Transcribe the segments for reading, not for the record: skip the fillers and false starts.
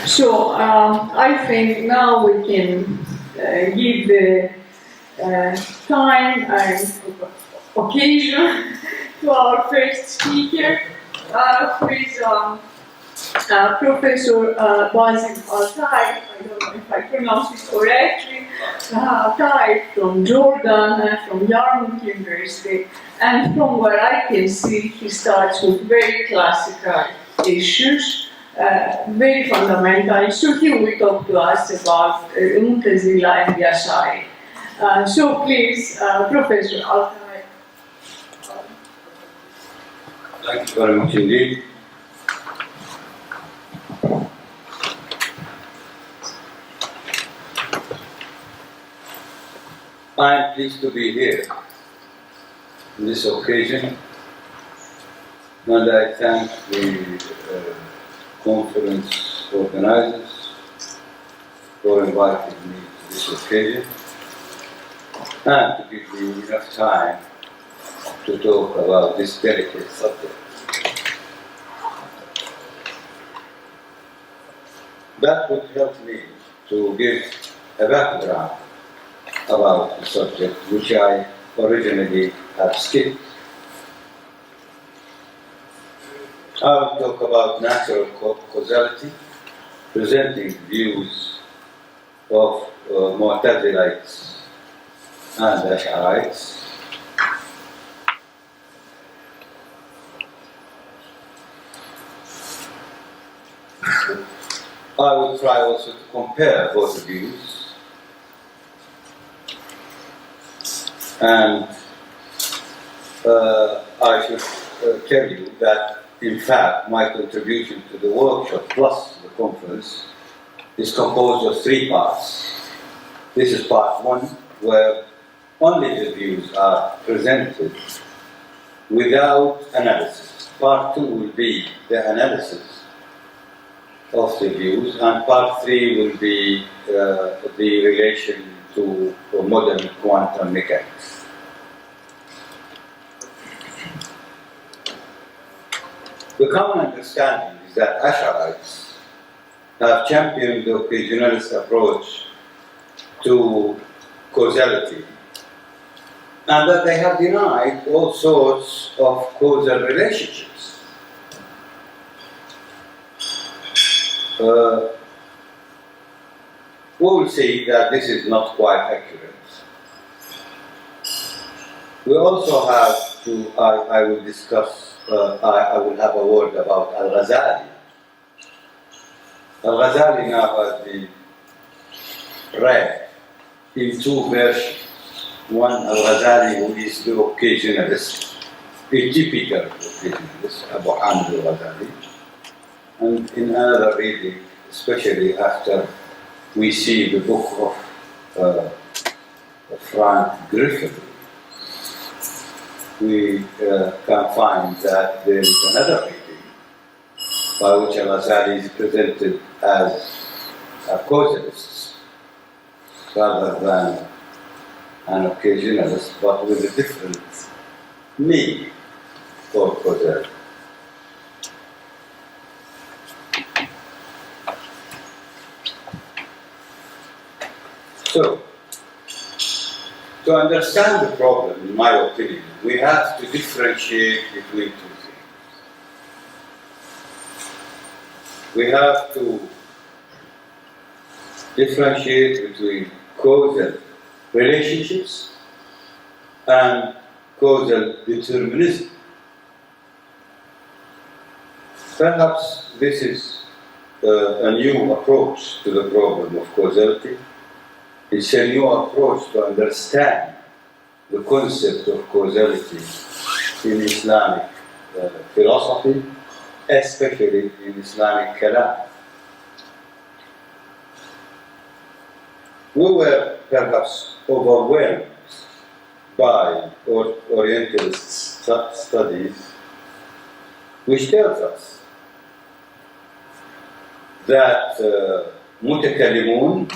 So I think now we can give the time and occasion to our first speaker, who is Professor Basil Altaie. I don't know if I pronounce it correctly. Altaie from Jordan, from Yarmouk University, and from what I can see, he starts with very classical issues. Very fundamental. So he will talk to us about Mu'tazila and the Ash'ari. So please, Professor Altaie. Thank you very much indeed. I am pleased to be here on this occasion, and I thank the conference organizers for inviting me to this occasion and to give me enough time to talk about this delicate subject. That would help me to give a background about the subject which I originally have skipped. I will talk about natural causality, presenting views of Mu'tazilites and Ash'arites. I will try also to compare both views, and I should tell you that in fact, my contribution to the workshop plus the conference is composed of 3 parts. This is part 1, where only the views are presented without analysis. Part 2 will be the analysis of the views, and part 3 will be the relation to modern quantum mechanics. The common understanding is that Ash'arites have championed the occasionalist approach to causality, and that they have denied all sorts of causal relationships. We will see that this is not quite accurate. We also have to, I will discuss, I will have a word about Al-Ghazali. Al-Ghazali now has been read in 2 versions. One, Al-Ghazali, who is the occasionalist, a typical occasionalist, Abu Hamid al-Ghazali, and in another reading, especially after we see the book of Frank Griffin, we can find that there is another reading by which Al-Ghazali is presented as a causalist rather than an occasionalist, but with a different meaning for causality. So, to understand the problem, in my opinion, we have to differentiate between 2 things. We have to differentiate between causal relationships and causal determinism. Perhaps this is a new approach to the problem of causality. It's a new approach to understand the concept of causality in Islamic philosophy, especially in Islamic kalam. We were perhaps overwhelmed by Orientalist studies, which tells us that mutakallimun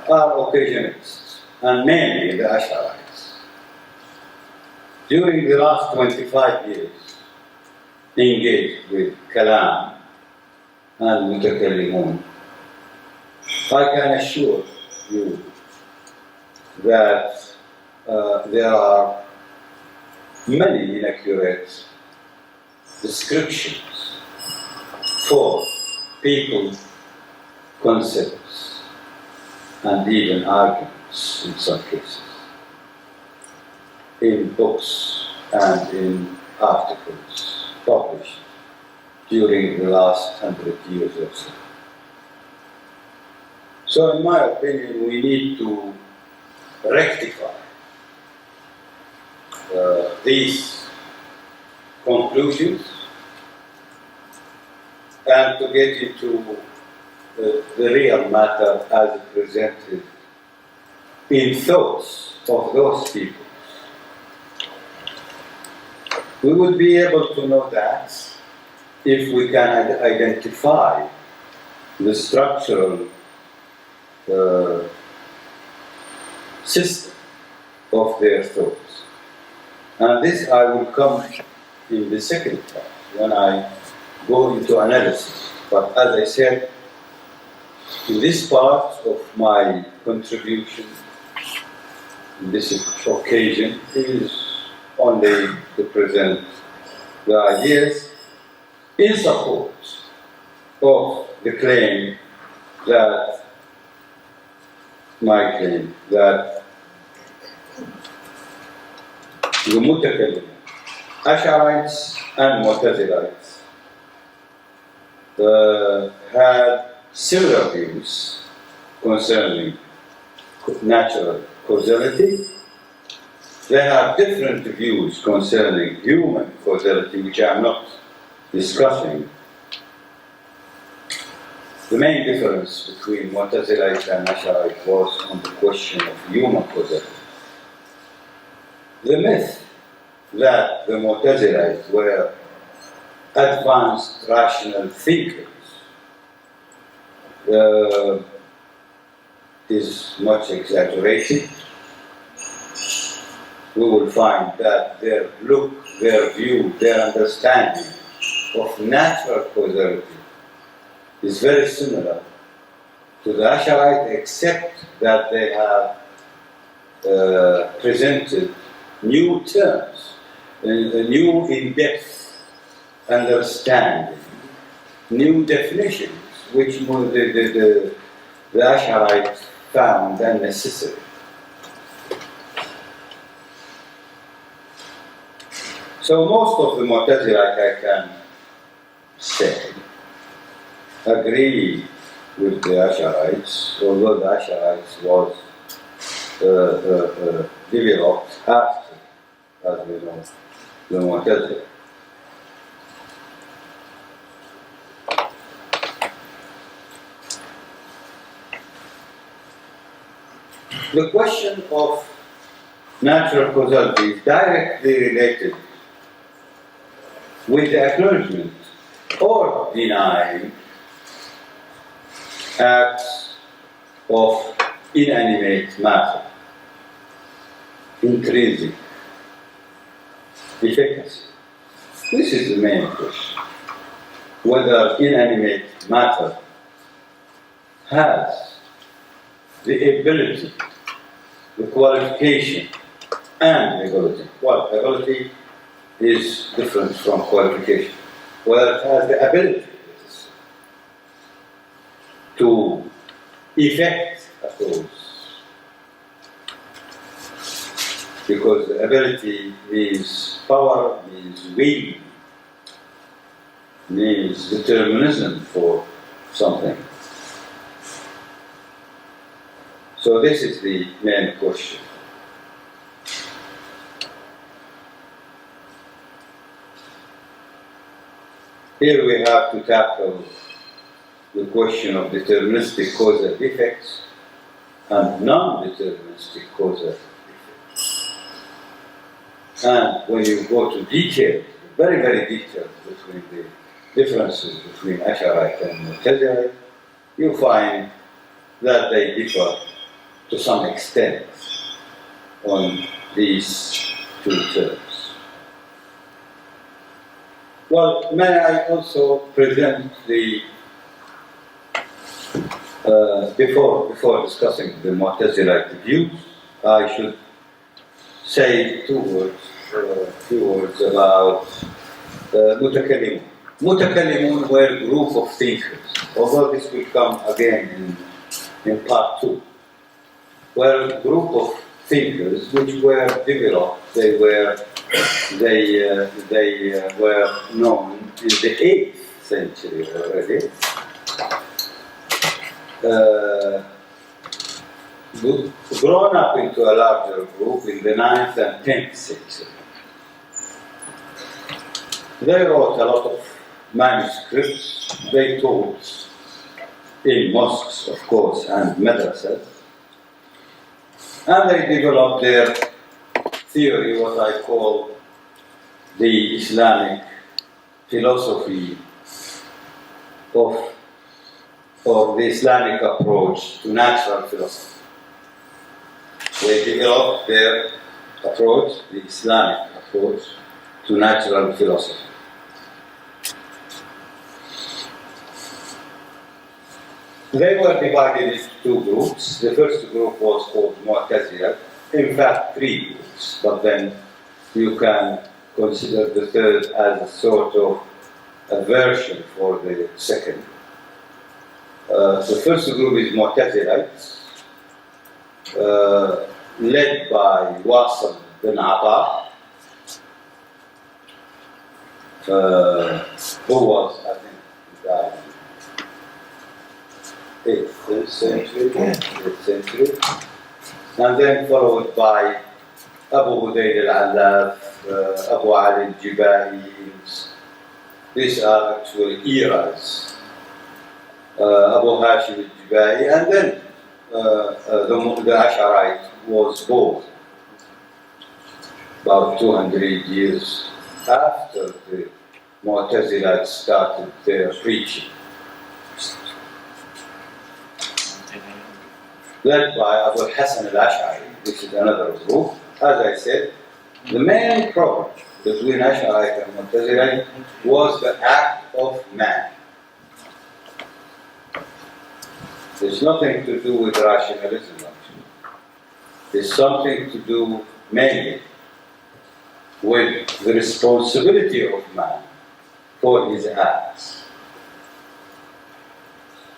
are occasionalists, and mainly the Ash'arites. During the last 25 years, engaged with kalam, and mutakallimun. I can assure you that there are many inaccurate descriptions for people, concepts, and even arguments in some cases, in books and in articles published during the last 100 years or so. So in my opinion, we need to rectify these conclusions and to get into the real matter as presented in thoughts of those people. We would be able to know that if we can identify the structural system of their thoughts. And this I will come in the second part, when I go into analysis. But as I said, in this part of my contribution, in this occasion, is only to present the ideas in support of the claim that my claim that the mutakallim, Ash'arites and Mu'tazilites had similar views concerning natural causality. They have different views concerning human causality, which I'm not discussing. The main difference between Mu'tazilites and Ash'arites was on the question of human causality. The myth that the Mu'tazilites were advanced rational thinkers is much exaggerated. We will find that their look, their view, their understanding of natural causality is very similar to the Ash'arites, except that they have presented new terms, a new in-depth understanding, new definitions, which the Ash'arites found unnecessary. So most of the Mu'tazilites, I can say, agree with the Ash'arites, although the Ash'arites was developed after, as we know, the Mu'tazilites. The question of natural causality is directly related with the acknowledgement or denying acts of inanimate matter, intrinsic efficacy. This is the main question. Whether inanimate matter has the ability, the qualification, and ability. Well, ability is different from qualification. Whether it has the ability to effect a cause. Because the ability means power, means will, means determinism for something. So this is the main question. Here we have to tackle the question of deterministic causal effects and non-deterministic causal effects. And when you go to detail, very, very detailed between the differences between Ash'arite and Mu'tazilite, you find that they differ to some extent on these two terms. Well, may I also present the Before discussing the Mu'tazilite views, I should say few words about Mutakallimun. Mutakallimun were a group of thinkers, although this will come again in part 2. Were a group of thinkers which were developed. They were known in the 8th century already. Grown up into a larger group in the 9th and 10th century. They wrote a lot of manuscripts. They taught in mosques, of course, and madrasas. And they developed their theory, what I call the Islamic philosophy or the Islamic approach to natural philosophy. They developed their approach, the Islamic approach to natural philosophy. They were divided into 2 groups. The first group was called Mu'tazila. In fact, 3 groups, but then you can consider the third as a sort of a version for the second. The first group is Mu'tazilites, led by Wasil bin Ata, who was, I think, died in 8th century, and then followed by Abu Hudayd al-Allaf, Abu Ali al-Jibai. These are actually eras. Abu Hashim al-Jibai, and then the Ash'arite was born about 200 years after the Mu'tazilites started their preaching. Led by Abu Hassan al-Ash'ari. This is another group. As I said, the main problem between Ash'arite and Mu'tazilite was the act of man. There's nothing to do with rationalism, actually. There's something to do mainly with the responsibility of man for his acts.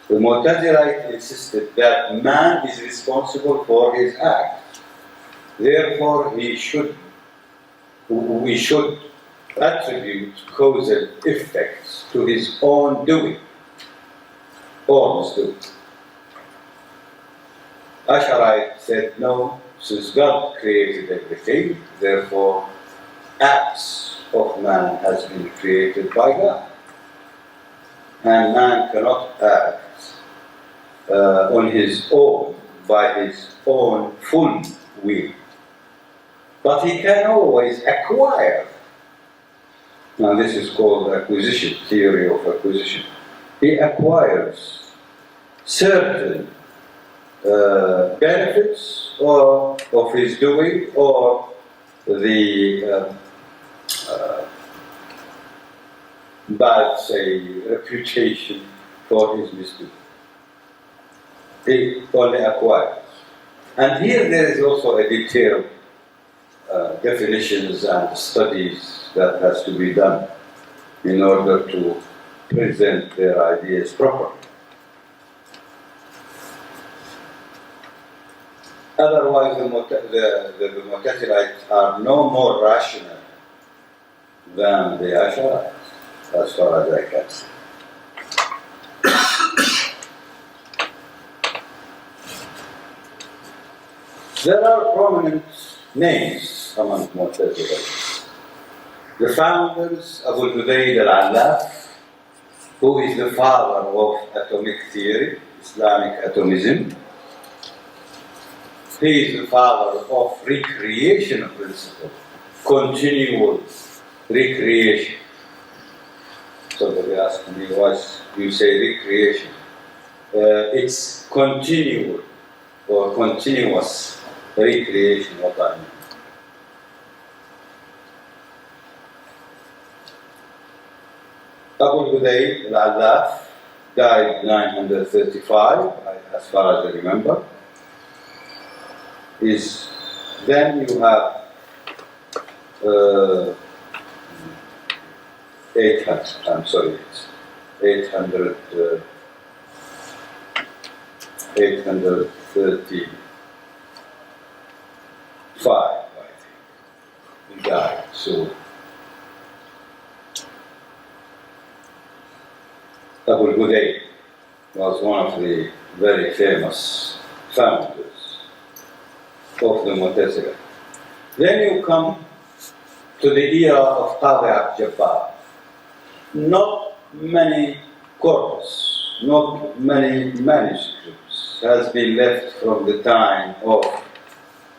The Mu'tazilite insisted that man is responsible for his acts. Therefore, we should attribute causal effects to his own doing or misdoing. Ash'arite said, no, since God created everything, therefore acts of man has been created by God. And man cannot act on his own, by his own full will. But he can always acquire. Now this is called acquisition, theory of acquisition. He acquires certain benefits of his doing or the bad, say, reputation for his misdoing. He only acquires. And here there is also a detailed definitions and studies that has to be done in order to present their ideas properly. Otherwise, the Mu'tazilites are no more rational than the Ash'arites, as far as I can see. There are prominent names among Mu'tazilites. The founders, Abu Hudayd al-Allaf, who is the father of atomic theory, Islamic atomism. He is the father of recreation principle, continual recreation. Somebody asked me, why you say recreation? It's continual or continuous recreation, what I mean. Abu Hudayd al-Allaf died 935, as far as I remember. Then you have 800, I'm sorry, it's 835, I think, he died. So Abu Hudayl was one of the very famous founders of the Mu'tazila. Then you come to the era of Qadi Abd-Jabbar. Not many corpus, not many manuscripts has been left from the time of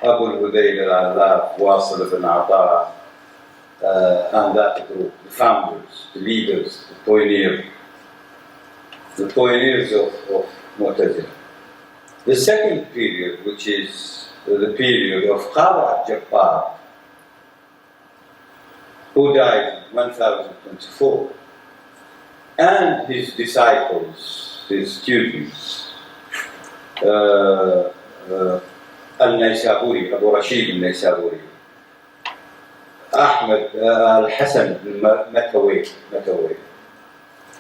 Abu Hudayl al-Allaf, Wasil ibn Ata, and that group, the founders, the leaders, the pioneers of Mu'tazila. The second period, which is the period of Qadi Abd-Jabbar, who died in 1024, and his disciples, his students, al-Naysaburi, Abu Rashid al-Naysaburi, Ahmed al-Hasan al-Matawi.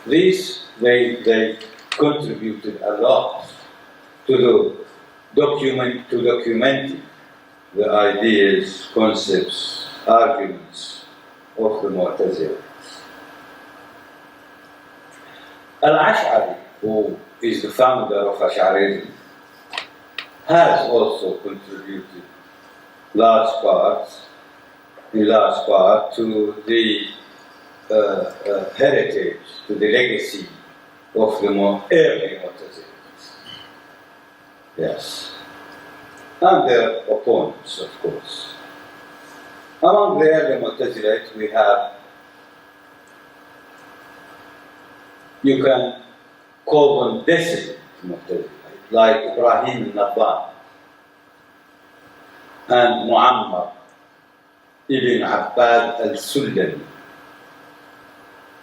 These, they contributed a lot to documenting the ideas, concepts, arguments of the Mu'tazila. Al-Ash'ari, who is the founder of Ash'arism, has also contributed in large part to the heritage, to the legacy of the more early Mu'tazilas. Yes. And their opponents, of course. Among the early Mu'tazilites, we have, you can call them dissident Mu'tazilites, like Ibrahim al-Nadban and Muammar ibn Abbad al-Sullami.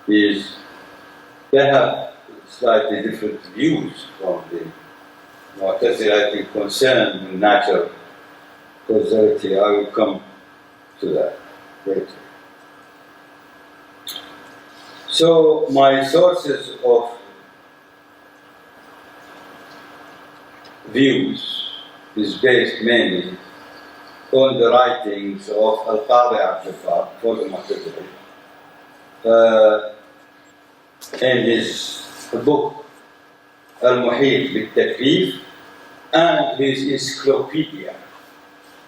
They have slightly different views from the Mu'tazilite concern in natural causality. I will come to that later. So my sources of views is based mainly on the writings of Al-Qadi Abd-Jabbar for the Mu'tazila, in his book Al-Muhit bil-Taklif, and his encyclopedia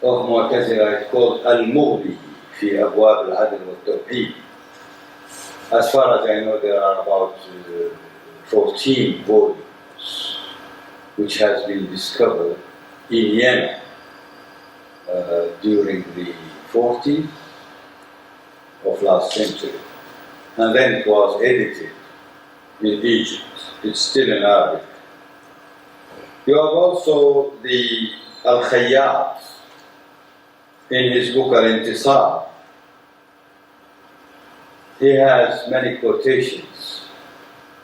of Mu'tazila called Al-Mughni fi Abwab al-Adl wal-Tawheed. As far as I know, there are about 14 volumes which has been discovered in Yemen during the 40s of last century. And then it was edited in Egypt. It's still in Arabic. You have also the Al-Khayyat in his book Al-Intisar. He has many quotations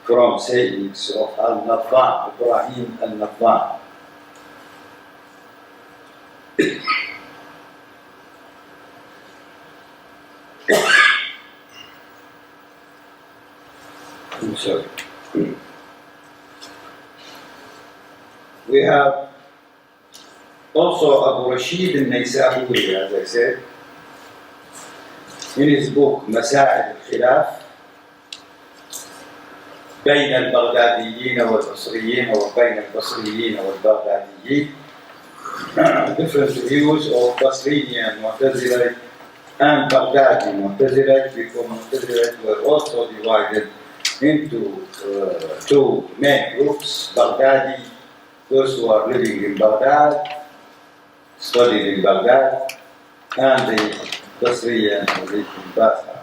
from sayings of Al-Nadban, Ibrahim al-Nadban. I'm sorry. We have also Abu Rashid al-Naysaburi, as I said, in his book Masa'il al-Khilaf بين البغداديين والبصريين وبين البصريين والبغداديين, different views of Basriyan Mu'tazilite and Baghdadi Mu'tazilite, because Mu'tazilite were also divided into two main groups: Baghdadi, those who are living in Baghdad, studied in Baghdad, and the Basriyan who live in Basra.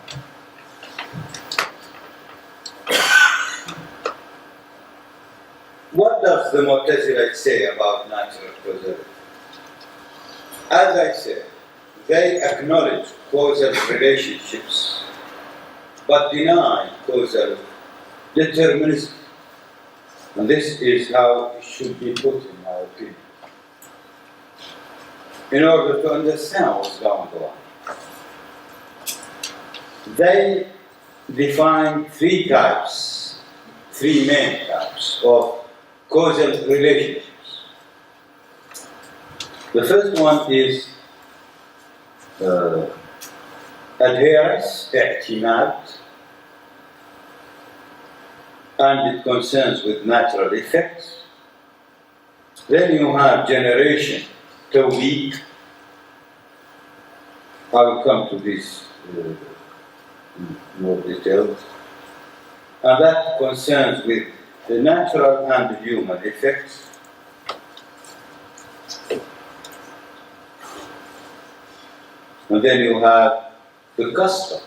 What does the Mu'tazilite say about natural causality? As I said, they acknowledge causal relationships, but deny causal determinism. And this is how it should be put, in my opinion. In order to understand what's going on. They define three main types of causal relationships. The first one is adherence, اعتماد, and it concerns with natural effects. Then you have generation, توليد. I will come to this more detailed. And that concerns with the natural and human effects. And then you have the custom.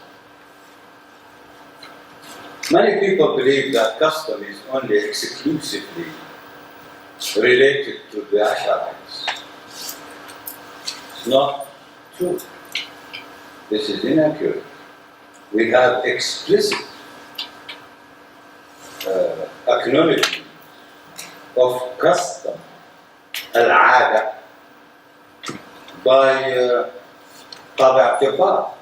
Many people believe that custom is only exclusively related to the Ash'arites. It's not true. This is inaccurate. We have explicit acknowledgement of custom, al-'ada, by Qadi Jabbar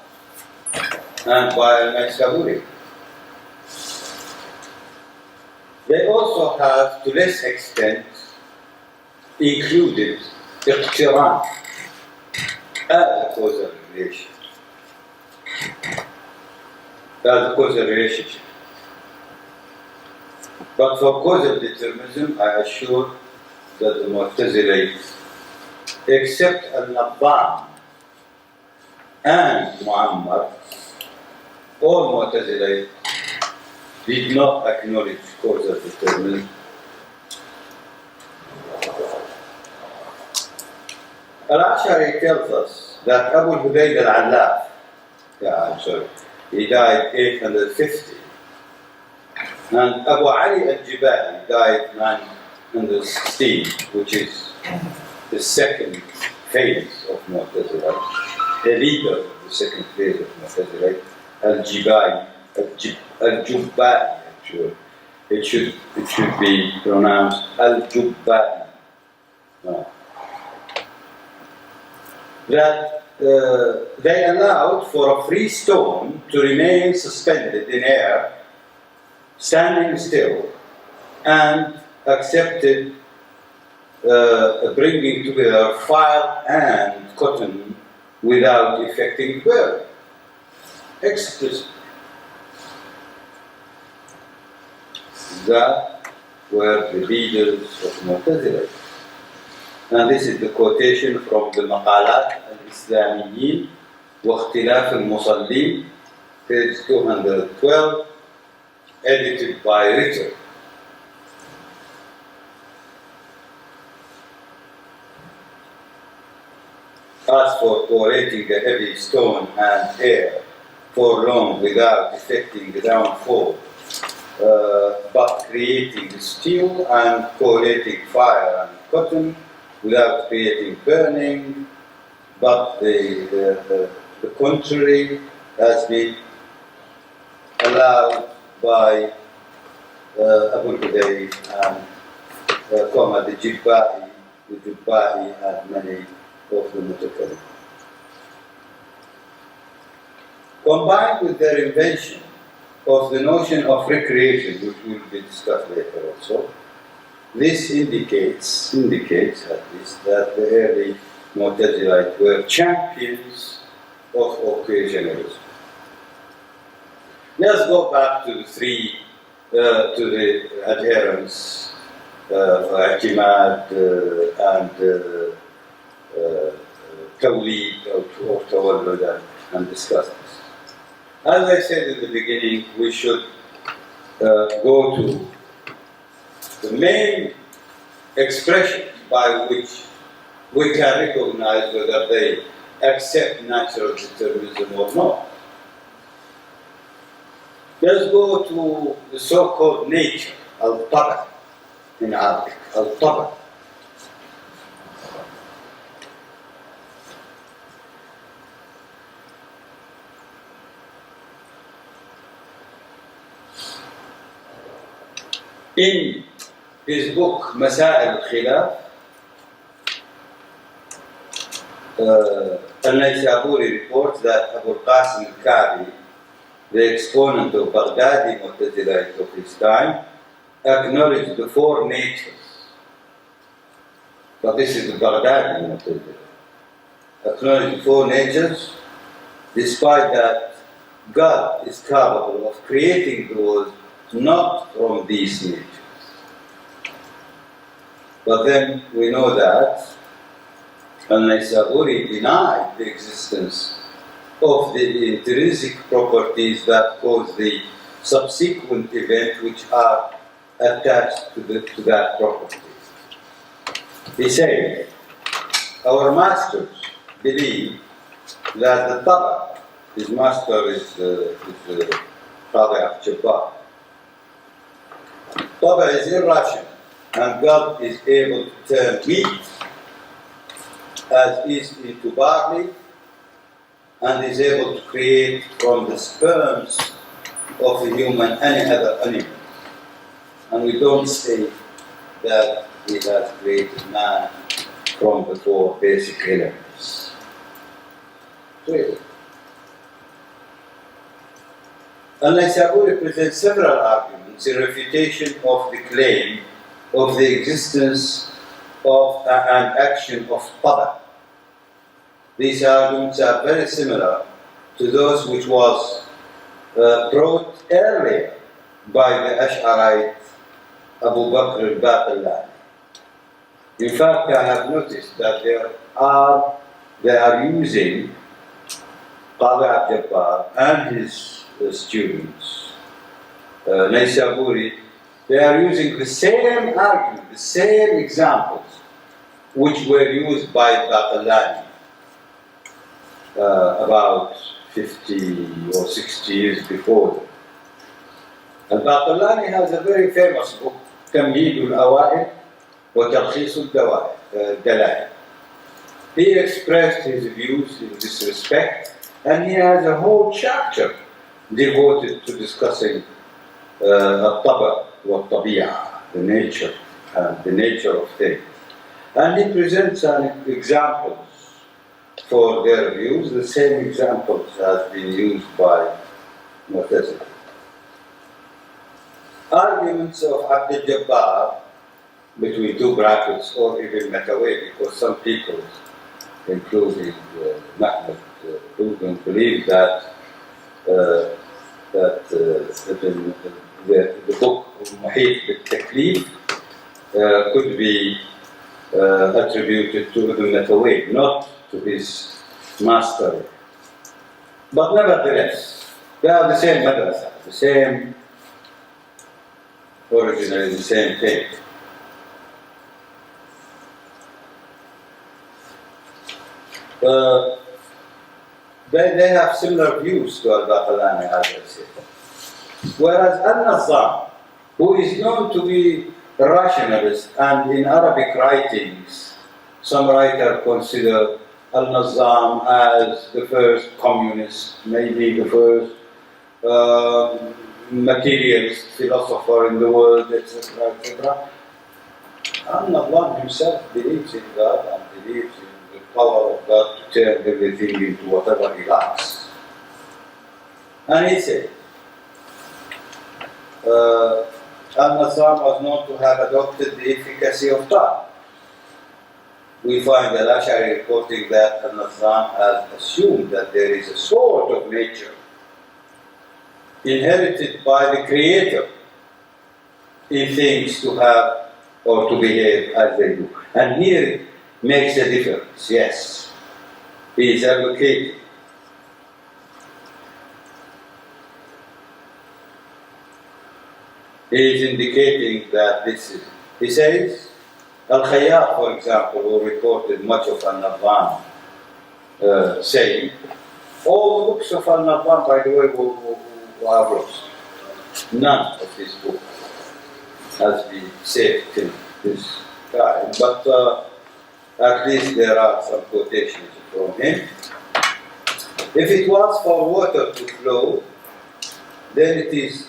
and by al-Maysaburi. They also have, to less extent, included iqtiran as a causal relation. As a causal relationship. But for causal determinism, I assure that the Mu'tazilites, except al-Nabban and Muammar, all Mu'tazilites did not acknowledge causal determinism. Al-Ash'ari tells us that Abu Hudayd al-Allaf, he died 850, and Abu Ali al-Jibali died 916, which is the second phase of Mu'tazila, the leader of the second phase of Mu'tazila, al-Jibali, al-Jubba'i, actually. It should be pronounced al-Jubba'i. No. That they allowed for a free stone to remain suspended in air, standing still, and accepted bringing together fire and cotton without effecting burn. Explicit. That were the leaders of Mu'tazila. And this is the quotation from the Maqalat al-Islamiyyin wa Ikhtilaf al-Musallin, page 212, edited by Ritter. As for tolerating a heavy stone and air for long without effecting the downfall, but creating steel and collating fire and cotton without creating burning, but the contrary has been allowed by Abu Hudayd and the Jubba'i and many of the Mutakallim. Combined with their invention of the notion of recreation, which will be discussed later also, this indicates at least that the early Mu'tazilites were champions of occasionalism. Let's go back to the adherence, i'timad, and tawlid or tawallud, and discuss this. As I said in the beginning, we should go to the main expression by which we can recognize whether they accept natural determinism or not. Let's go to the so-called nature, al-taba, in Arabic, al-taba. In his book مسائل الخلاف, Al-Naysaburi reports that Abu al-Qasim al-Ka'bi, the exponent of Baghdadi Mu'tazilite of his time, acknowledged the four natures. But this is the Baghdadi Mu'tazilite. Acknowledged the four natures, despite that God is capable of creating the world not from these natures. But then we know that Al-Naysaburi denied the existence of the intrinsic properties that cause the subsequent event which are attached to that property. He said, our masters believe that the Taba, his master is Father Jabbar. Taba is irrational, and God is able to turn wheat as is into barley, and is able to create from the sperms of a human any other animal. And we don't say that he has created man from the four basic elements. Really. Al-Naysaburi presents several arguments in refutation of the claim of the existence of an action of Taba. These arguments are very similar to those which was brought earlier by the Ash'arite Abu Bakr al-Baqillani. In fact, I have noticed that they are using Qadi Abd-Jabbar and his students, Naysaburi, they are using the same argument, the same examples which were used by Baqillani about 50 or 60 years before. Al-Baqillani has a very famous book, تمهيد الأوائل وتلخيص الدلائل. He expressed his views in this respect, and he has a whole chapter devoted to discussing الطبع والطبيعة, the nature of things. And he presents examples for their views. The same examples has been used by Mu'tazila. Arguments of Abd-Jabbar, between two brackets, or even Mataway, because some people, including Mahmoud Rubin, believe that the book Muhit al-Taklif could be attributed to Ibn Mataway, not to his master. But nevertheless, they are the same madrasa, the same, originally the same thing. They have similar views to Al-Baqillani, as I said. Whereas Al-Nazzam, who is known to be a rationalist, and in Arabic writings, some writers consider Al-Nazzam as the first communist, maybe the first materialist philosopher in the world, etc., etc. Al-Nazzam himself believes in God and believes in the power of God to turn everything into whatever he likes. And he said, Al-Nazzam was known to have adopted the efficacy of time. We find Al-Ash'ari reporting that Al-Nazzam has assumed that there is a sort of nature inherited by the Creator in things to have or to behave as they do. And here it makes a difference, yes. He is advocating. He is indicating that this is, he says, Al-Khayyat, for example, who reported much of Al-Nazzam saying, all the books of Al-Nazzam, by the way, were lost. None of his book has been saved till this time, but at least there are some quotations from him. If it was for water to flow, then it is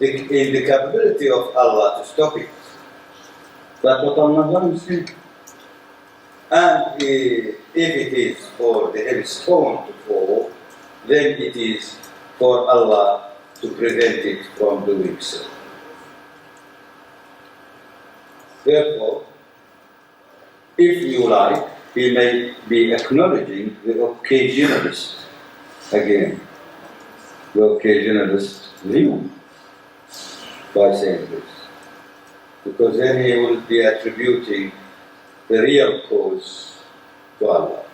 in the capability of Allah to stop it. That's what Allah is saying. And if it is for the hailstone to fall, then it is for Allah to prevent it from doing so. Therefore, if you like, he may be acknowledging the occasionalist again, the occasionalist view by saying this. Because then he will be attributing the real cause to Allah.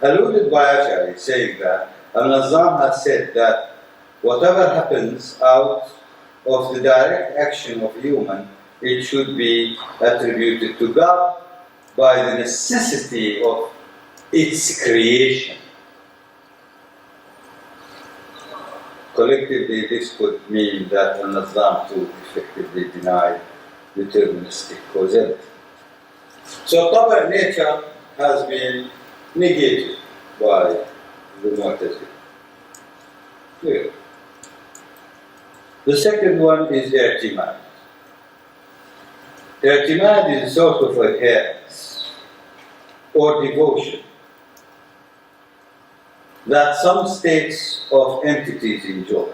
Alluded by Ash'ari saying that Al-Nazam has said that whatever happens out of the direct action of human, it should be attributed to God by the necessity of its creation. Collectively, this could mean that Al-Nazam too effectively denied deterministic causality. So, proper nature has been negated by the Mu'tazila. Clear. The second one is i'timad. I'timad is a sort of adherence or devotion that some states of entities enjoy.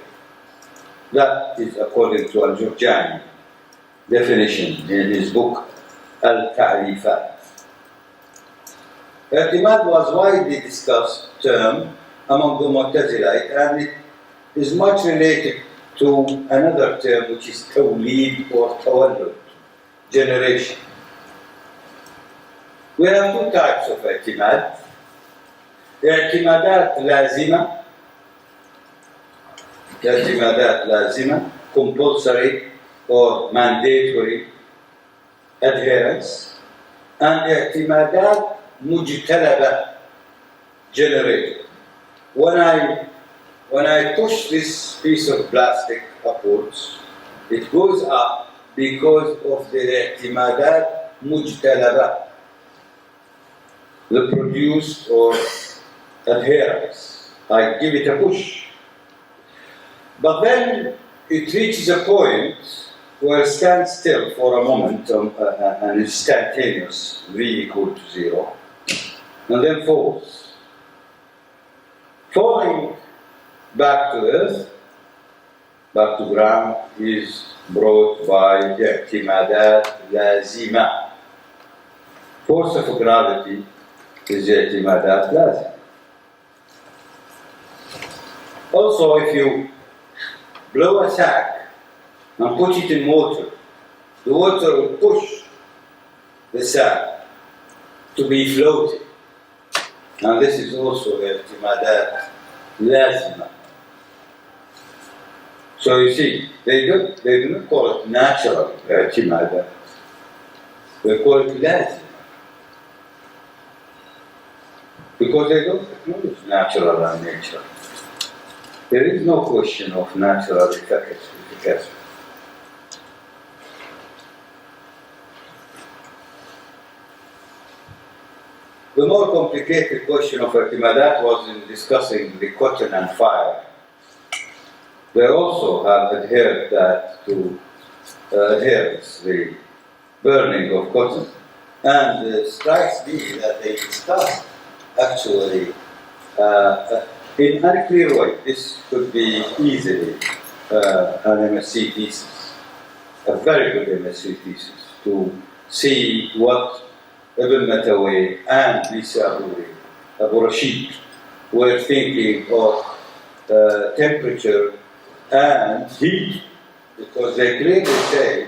That is according to Al-Jurjani definition in his book Al-Ta'rifat. I'timad was widely discussed term among the Mu'tazilite, and it is much related to another term which is tawleed or tawallud, generation. We have two types of i'timad. اعتمادات لازمة, compulsory or mandatory adherence, and اعتمادات مجتلبة, generated. When I push this piece of plastic upwards, it goes up because of the اعتمادات مجتلبة, the produced or adherence. I give it a push. But then it reaches a point where it stands still for a moment, an instantaneous V equal to 0, and then falls. Falling back to earth, back to ground, is brought by i'timadat lazima. Force of gravity is i'timadat lazima. Also, if you blow a sack and put it in water, the water will push the sack to be floating. And this is also i'timadat lazima. So you see, they do not call it natural i'timadat. They call it lazima. Because they don't acknowledge natural and nature. There is no question of natural efficacy. The more complicated question of i'timadat was in discussing the cotton and fire. They also have adhered that to adherence, the burning of cotton. And it strikes me that they discussed actually in an unclear way. This could be easily an MSc thesis, a very good MSc thesis, to see what Ibn Matawai and Abu Rashid were thinking of temperature and heat, because they clearly say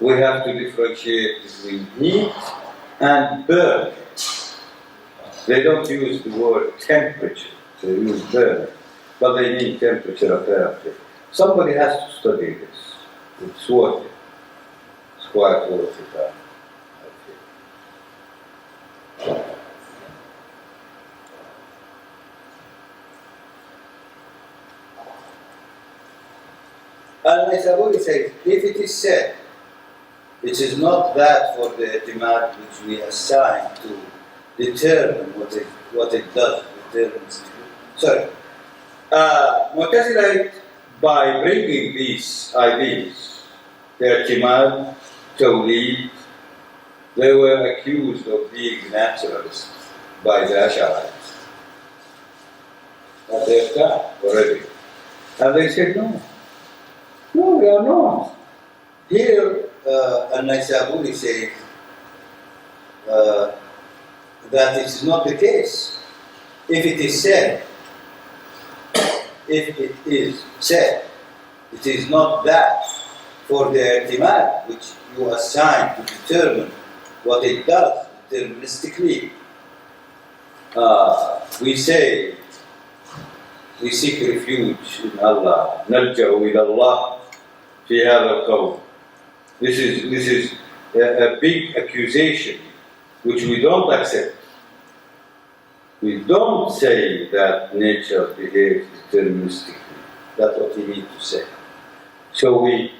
we have to differentiate between heat and burn. They don't use the word temperature, they use burn, but they mean temperature apparently. Somebody has to study this. It's worth it. It's quite worth it, I feel. Al-Naysaburi says, if it is said, it is not that for the i'timad which we assign to determine what it does, determines. Sorry. Mu'tazilite, by bringing these ideas, i'timad, tawleed, They were accused of being naturalists by the Ash'arites at their time already. And they said, no, we are not. Here, An-Naysaburi says that it is not the case. If it is said, it is not that for the i'timad which you assign to determine what it does deterministically. We say, we seek refuge in Allah. نلجأ إلى الله في هذا القول. This is a big accusation which we don't accept. We don't say that nature behaves deterministically. That's what we need to say. So we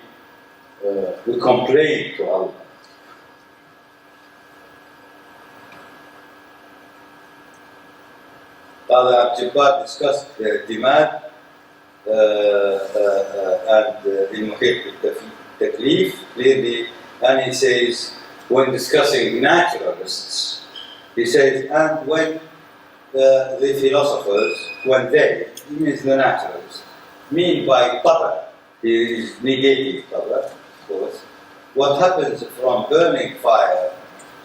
complain to Allah. Father Abjabbar discussed i'timad and in Muhit al-Taklif clearly, and he says, when discussing naturalists, he says, and when the philosophers, when they, he means the naturalists, mean by qadar, he is negating qadar, of course, what happens from burning fire,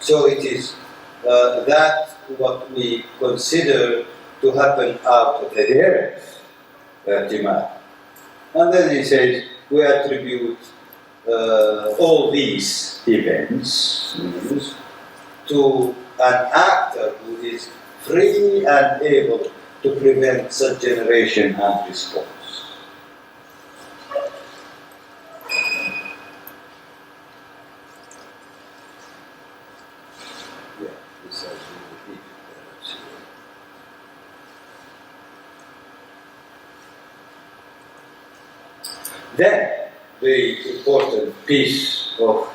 so it is that what we consider to happen out of adherence, i'timad. And then he says, we attribute all these events to an actor who is free and able to prevent such generation and response. Yeah, this has been repeated there. Then, the important piece of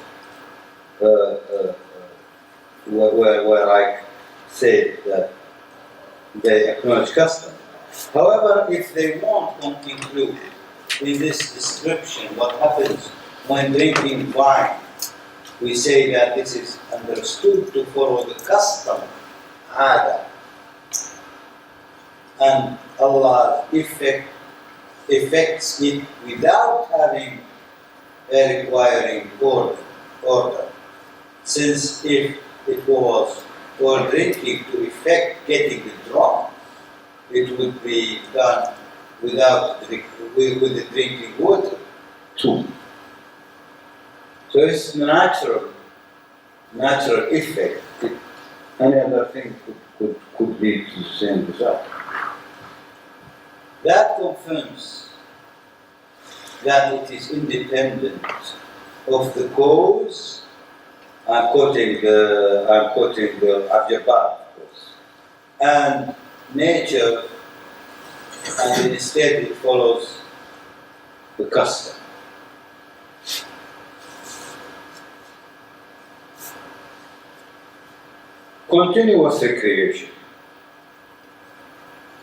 where I say that they acknowledge custom. However, if they won't include in this description what happens when drinking wine, we say that this is understood to follow the custom, ada, and Allah effects it without having a requiring order. Since if it was for drinking to effect getting drunk, it would be done without with the drinking water too. So it's natural effect. Any other thing could lead to the same result. That confirms that it is independent of the cause. I'm quoting the Abjabbar, of course, and nature, and instead it follows the custom. Continuous recreation.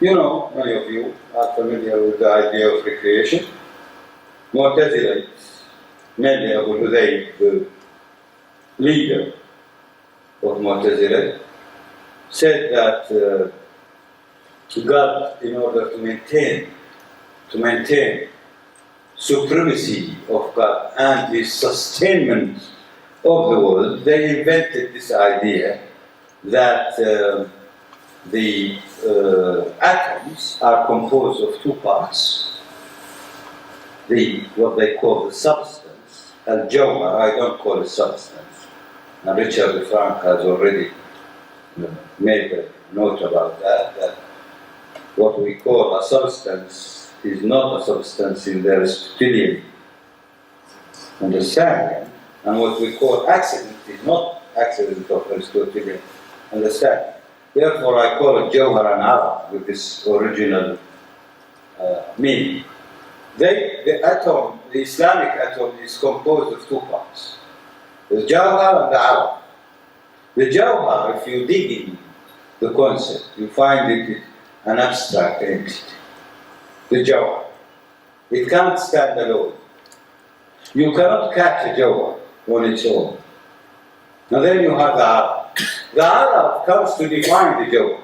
You know, many of you are familiar with the idea of recreation. Mu'tazilites, mainly Abu Hudayb, the leader of Mu'tazila, said that God, in order to maintain supremacy of God and the sustainment of the world, they invented this idea that the atoms are composed of two parts. What they call the substance, al-jawhar, I don't call it substance. Now Richard Frank has already made a note about that what we call a substance is not a substance in the Aristotelian understanding, and what we call accident is not accident of Aristotelian understanding. Therefore, I call it Jawhar and Arab with this original meaning. The atom, the Islamic atom, is composed of two parts: the Jawhar and the Arab. The Jawhar, if you dig in the concept, you find it an abstract entity. The Jawhar. It can't stand alone. You cannot catch a Jawhar on its own. Now then you have the Arab. The Arab comes to define the Jawhar,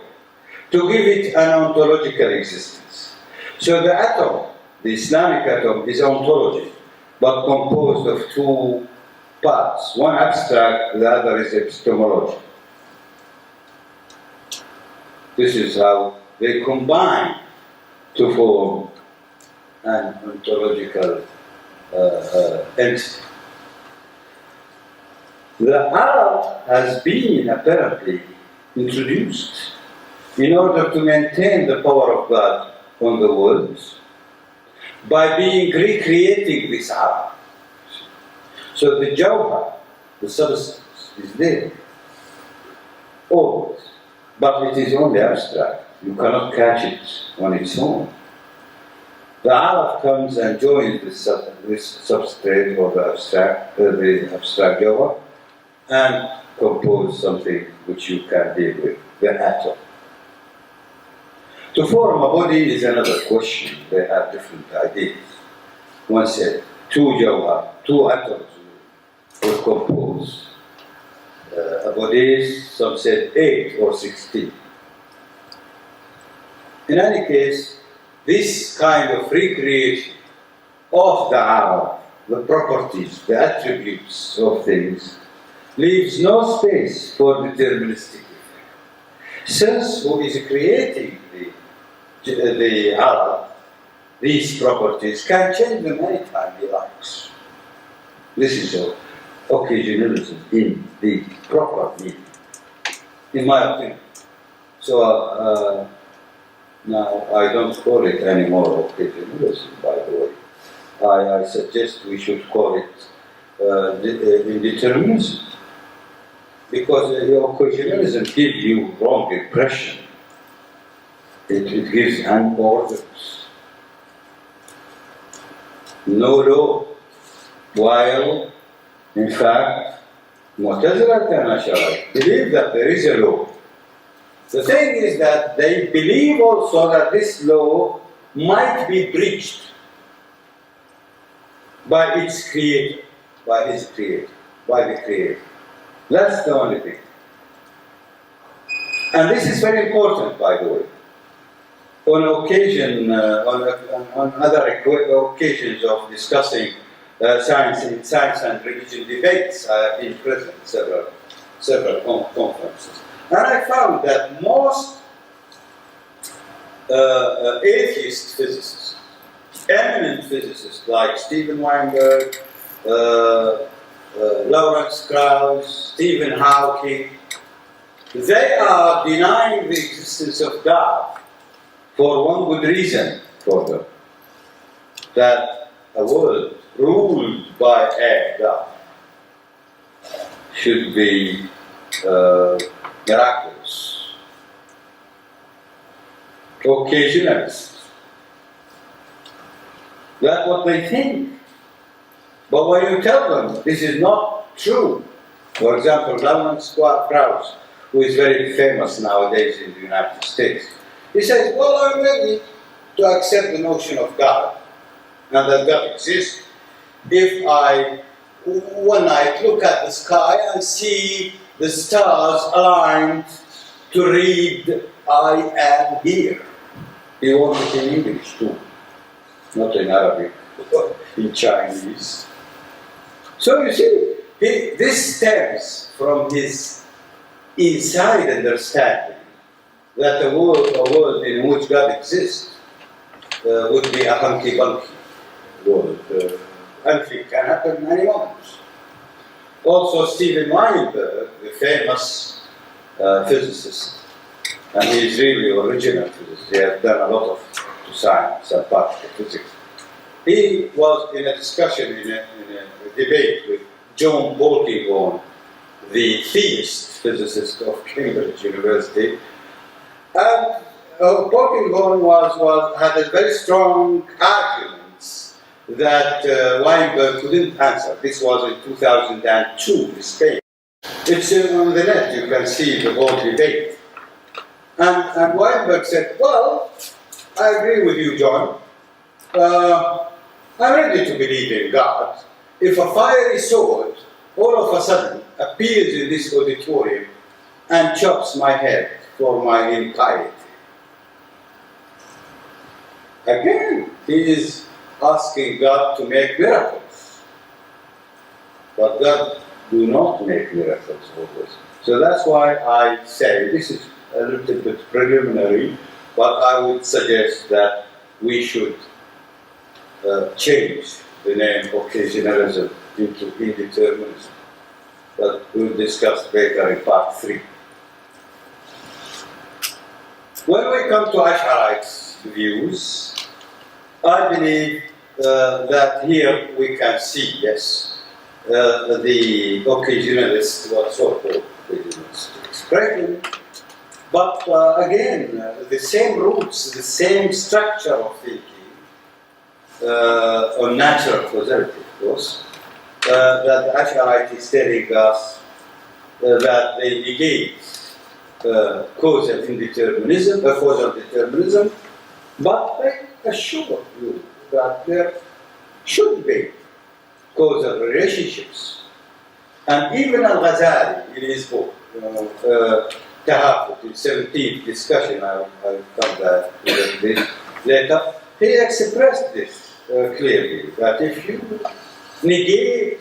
to give it an ontological existence. So the atom, the Islamic atom, is ontology, but composed of two parts. One abstract, the other is epistemology. This is how they combine to form an ontological entity. The Arab has been apparently introduced in order to maintain the power of God on the world by being recreating this Arab. So the Jawhar, the substance, is there, always, but it is only abstract. You cannot catch it on its own. The Arab comes and joins this substrate or the abstract Jawhar and compose something which you can deal with, the atom. To form a body is another question. They have different ideas. One said two Jawhar, two atoms will compose a body. Some said 8 or 16. In any case, this kind of recreation of the Arab, the properties, the attributes of things, leaves no space for deterministic effect. Since who is creating the Arab, these properties can change them anytime he likes. This is occasionalism in the proper meaning, in my opinion. So now I don't call it anymore occasionalism, by the way. I suggest we should call it indeterminism. Because occasionalism gives you wrong impression. It gives unorders. No law. While, in fact, Mu'tazilah and Ash'ari believe that there is a law. The thing is that they believe also that this law might be breached by its creator, by his creator, by the creator. That's the only thing. And this is very important, by the way. On occasion, on other occasions of discussing science and religion debates, I have been present at several conferences. And I found that most atheist physicists, eminent physicists like Stephen Weinberg, Lawrence Krauss, Stephen Hawking, they are denying the existence of God for one good reason for them, that a world ruled by a God should be miraculous. Occasionalists. That's what they think. But when you tell them this is not true, for example, Lawrence Krauss, who is very famous nowadays in the United States, he says, well, I'm ready to accept the notion of God, and that God exists, if I, one night, look at the sky and see the stars aligned to read, I am here. He wants it in English too, not in Arabic, but in Chinese. So you see, this stems from his inside understanding that a world in which God exists would be a hunky-bunky world. Anything can happen in any moment. Also, Stephen Weinberg, the famous physicist, and he is really original physicist. He has done a lot of science and particle physics. He was in a discussion, in a debate with John Bolton, the theist physicist of Cambridge University. And Bolton had a very strong arguments that Weinberg couldn't answer. This was in 2002 in Spain. It's on the net, you can see the whole debate. And Weinberg said, well, I agree with you, John. I'm ready to believe in God if a fiery sword all of a sudden appears in this auditorium and chops my head for my impiety. Again, he is asking God to make miracles. But God do not make miracles always. So that's why I say, this is a little bit preliminary, but I would suggest that we should change the name Occasionalism into indeterminism. But we'll discuss later in part 3. When we come to Ash'arites' views, I believe that here we can see, yes, the occasionalist, what so-called occasionalist expression, but again, the same roots, the same structure of thinking on natural causality, of course, that the Ash'arite is telling us that they negate causal indeterminism, causal determinism, but they assure you that there should be causal relationships. And even Al-Ghazali, in his book, Tahafut, in 17th discussion, I'll come back to this later, he expressed this clearly, that if you negate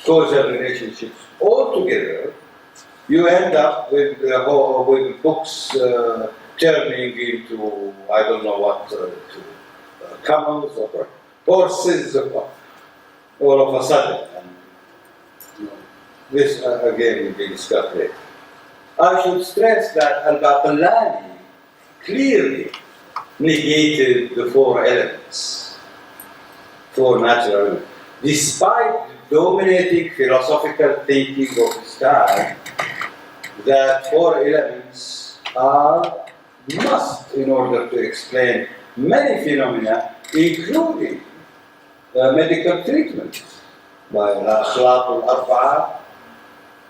causal relationships altogether, you end up with books turning into, I don't know what, camels or horses or all of a sudden. And, this again will be discussed later. I should stress that Al-Baqillani clearly negated the 4 elements, 4 natural elements, despite the dominating philosophical thinking of his time, that 4 elements are must in order to explain many phenomena, including medical treatment by al-akhlaq al-arba'a,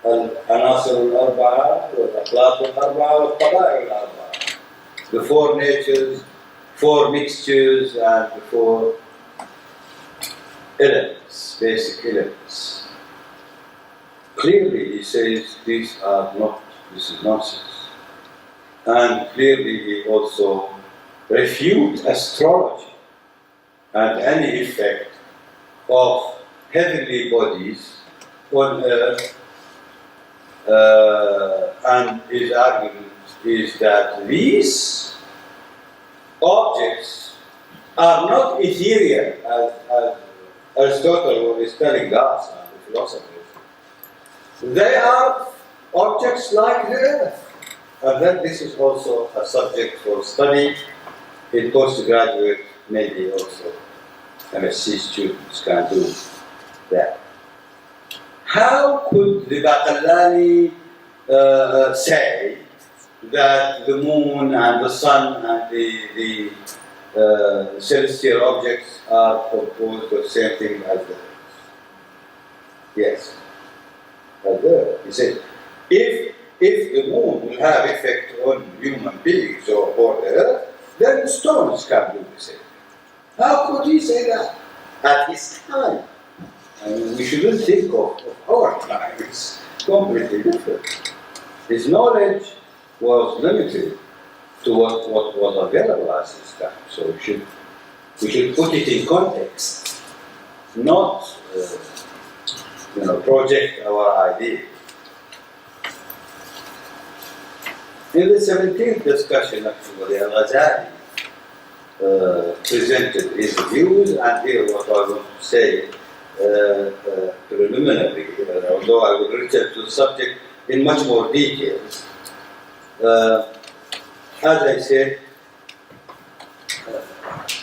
al-anasir al-arba'a, al-akhlaq al-arba'a, al-qada'i al-arba'a. The 4 natures, 4 mixtures, and the 4 elements, basic elements. Clearly, he says this is nonsense. And clearly, he also refutes astrology and any effect of heavenly bodies on earth. And his argument is that these objects are not ethereal, as Aristotle is telling us and the philosophers. They are objects like the earth. And then this is also a subject for study in postgraduate, maybe also MSc students can do that. How could the Baqillani say that the moon and the sun and the celestial objects are composed of the same thing as the earth? Yes, as the earth. He said, if the moon will have effect on human beings or the earth, then stones can do the same. How could he say that at his time? I mean, we shouldn't think of our time. It's completely different. His knowledge was limited to what was available at his time. So we should put it in context, not project our idea. In the 17th discussion, actually, Al-Ghazali presented his views, and here what I want to say preliminary, although I will return to the subject in much more details. As I said,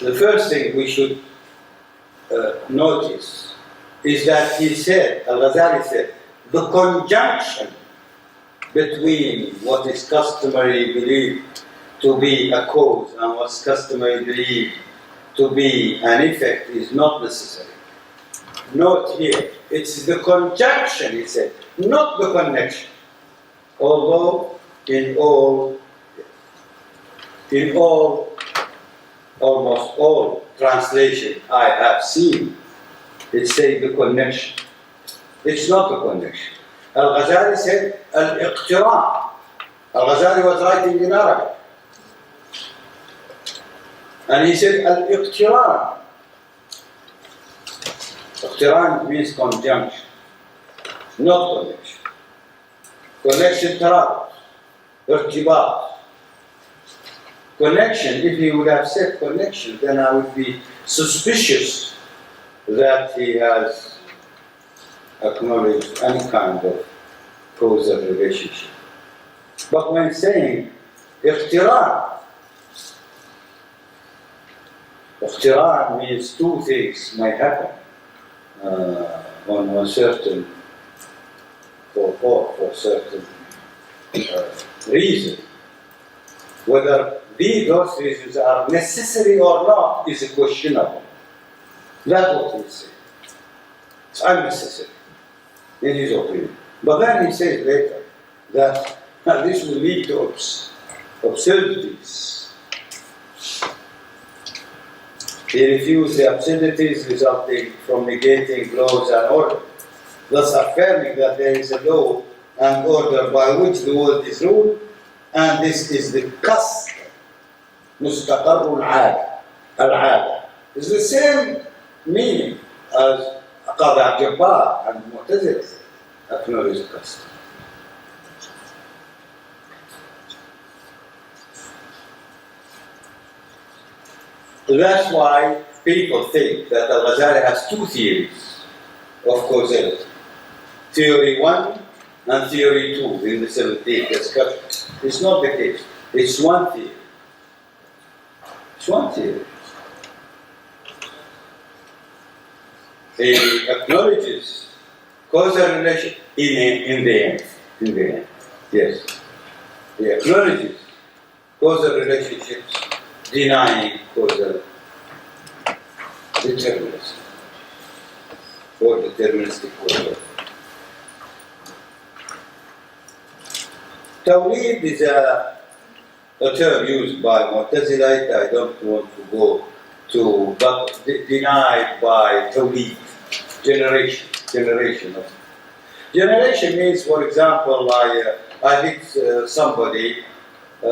the first thing we should notice is that he said, Al-Ghazali said, the conjunction between what is customary believed to be a cause and what's customary believed to be an effect is not necessary. Note here, it's the conjunction, he said, not the connection. Although in almost all translation I have seen, it says the connection. It's not a connection. Al-Ghazali said al-iqtiran. Al-Ghazali was writing in Arabic. And he said al-iqtiran. Iqtiran means conjunction, not connection. Connection tarabut, irtibat. Connection, if he would have said connection, then I would be suspicious that he has acknowledged any kind of causal relationship. But when saying iqtiran means two things may happen on certain, for certain reason. Whether those reasons are necessary or not is questionable. That's what he said. It's unnecessary, in his opinion. But then he says later that this will lead to absurdities. He refused the absurdities resulting from negating laws and order, thus affirming that there is a law and order by which the world is ruled, and this is the custom. مستقر العادة. It's the same meaning as قاضي عبد الجبار and Mu'tazila acknowledged custom. That's why people think that Al-Ghazali has two theories of causality. Theory 1 and theory 2 in the 17th discussion. It's not the case. It's one theory. It's one theory. He acknowledges causal relation in the end. In the end. Yes. He acknowledges causal relationships, denying causal determinism or deterministic causal. Tawleed is a term used by Mu'tazilite. I don't want to go to, but denied by Tawleed, generation. Generation means, for example, I hit somebody with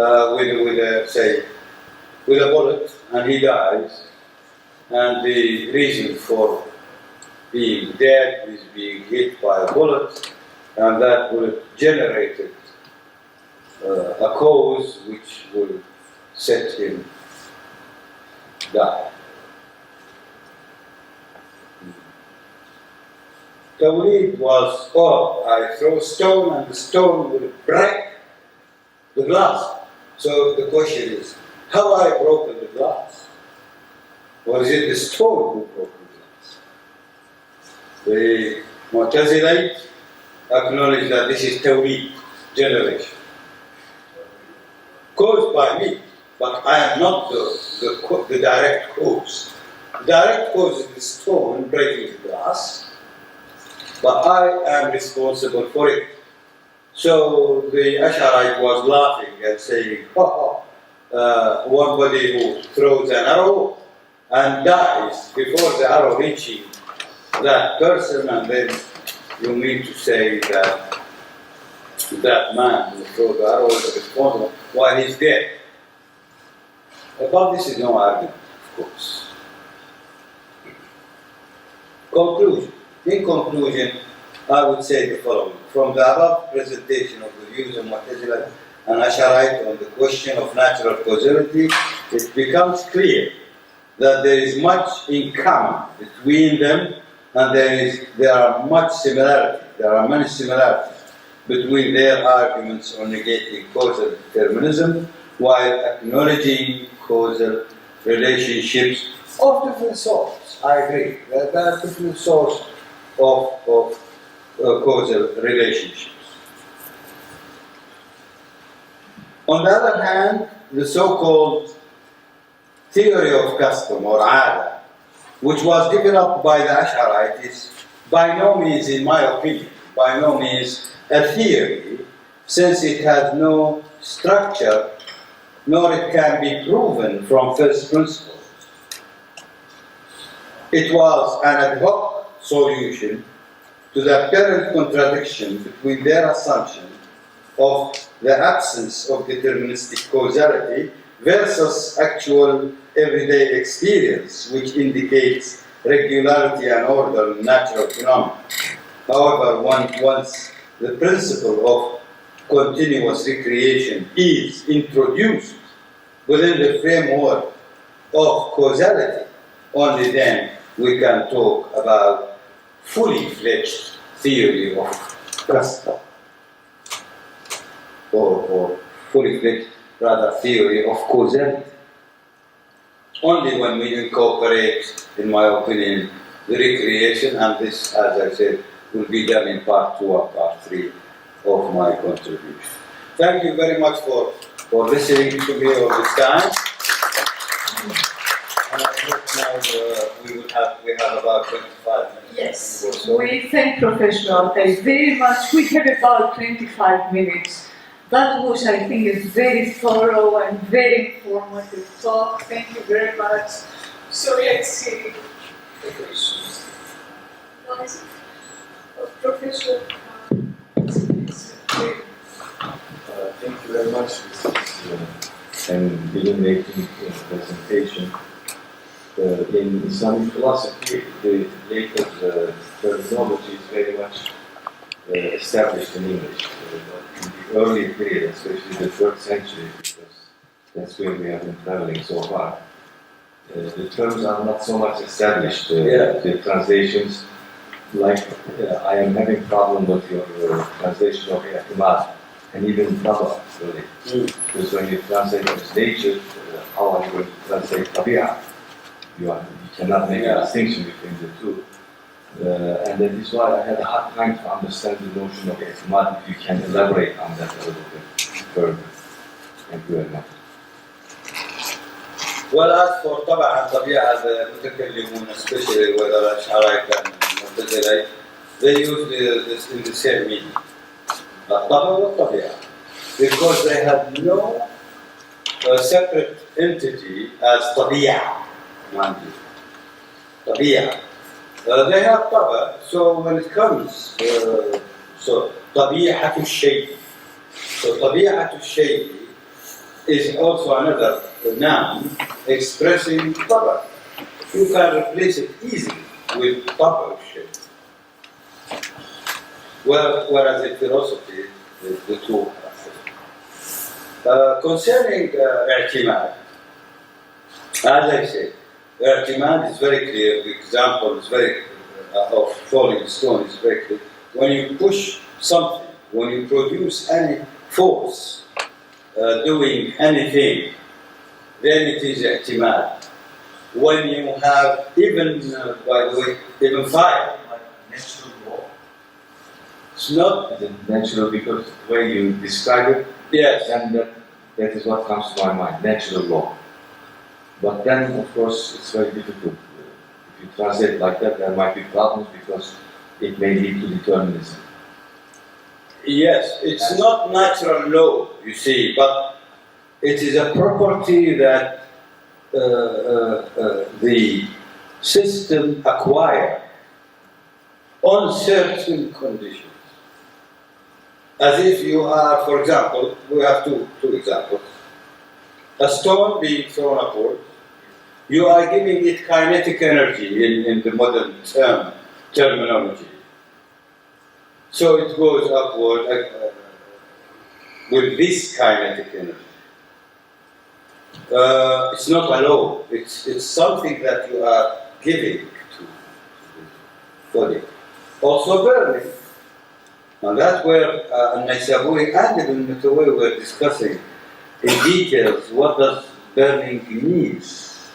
a bullet, and he dies, and the reason for being dead is being hit by a bullet, and that bullet generated a cause which will set him die. Tawleed was, I throw a stone and the stone will break the glass. So the question is, have I broken the glass? Or is it the stone who broke the glass? The Mu'tazilite acknowledge that this is Tawleed, generation. Caused by me, but I am not the direct cause. The direct cause is the stone breaking the glass, but I am responsible for it. So the Ash'arite was laughing and saying, one body who throws an arrow and dies before the arrow reaching that person, and then you mean to say that that man who threw the arrow is responsible while he's dead. But this is no argument, of course. Conclusion. In conclusion, I would say the following. From the above presentation of the views of Mu'tazila and Ash'arite on the question of natural causality, it becomes clear that there is much in common between them, and there are many similarities between their arguments on negating causal determinism while acknowledging causal relationships of different sorts. I agree. There are different sorts of causal relationships. On the other hand, the so-called theory of custom or ada, which was developed by the Ash'arites, is by no means, in my opinion, by no means a theory, since it has no structure, nor it can be proven from first principles. It was an ad hoc solution to the apparent contradiction between their assumption of the absence of deterministic causality versus actual everyday experience, which indicates regularity and order in natural phenomena. However, once the principle of continuous recreation is introduced within the framework of causality, only then we can talk about fully fledged theory of custom, or fully fledged, rather, theory of causality. Only when we incorporate, in my opinion, the recreation, and this, as I said, will be done in part 2 or part 3 of my contribution. Thank you very much for listening to me all this time. And I hope now we have about 25 minutes. Yes, or so. we thank Professor Altaie very much. We have about 25 minutes. That was, I think, a very thorough and very informative talk. Thank you very much. So let's see the questions. Professor, thank you very much. This is an illuminating presentation. In Islamic philosophy, the later terminology is very much established in English. In the early period, especially the 3rd century, because that's where we have been traveling so far, the terms are not so much established. The translations, like I am having problem with your translation of ihtimal, and even Taba, really. Because when you translate as nature, how are you going to translate tabi'ah? You cannot make a distinction between the two. And that is why I had a hard time to understand the notion of ihtimal. If you can elaborate on that a little bit further. Thank you very much. Well, as for طبعا طبيعة المتكلمون, especially whether Ash'ari and Mu'tazili, they use this in the same meaning. الطبع والطبيعة, because they have no separate entity as طبيعة. طبيعة. They have طبع, so when it comes, so طبيعة الشيء. So طبيعة الشيء is also another noun expressing طبع. You can replace it easily with طبع الشيء. Whereas in philosophy, the two are concerning i'timal, as I said, i'timal is very clear. The example is very of falling stone is very clear. When you push something, when you produce any force doing anything, then it is i'timal. When you have even, by the way, even fire, like natural law. It's not natural because the way you describe it, yes, and that is what comes to my mind, natural law. But then, of course, it's very difficult. If you translate like that, there might be problems because it may lead to determinism. Yes, it's not natural law, you see, but it is a property that the system acquires on certain conditions. As if you are, for example, we have two examples. A stone being thrown upward, you are giving it kinetic energy in the modern terminology. So it goes upward with this kinetic energy. It's not a law, it's something that you are giving to the body. Also burning. And that's where Al-Naysaburi and Ibn Mutawwi were discussing in details what does burning means.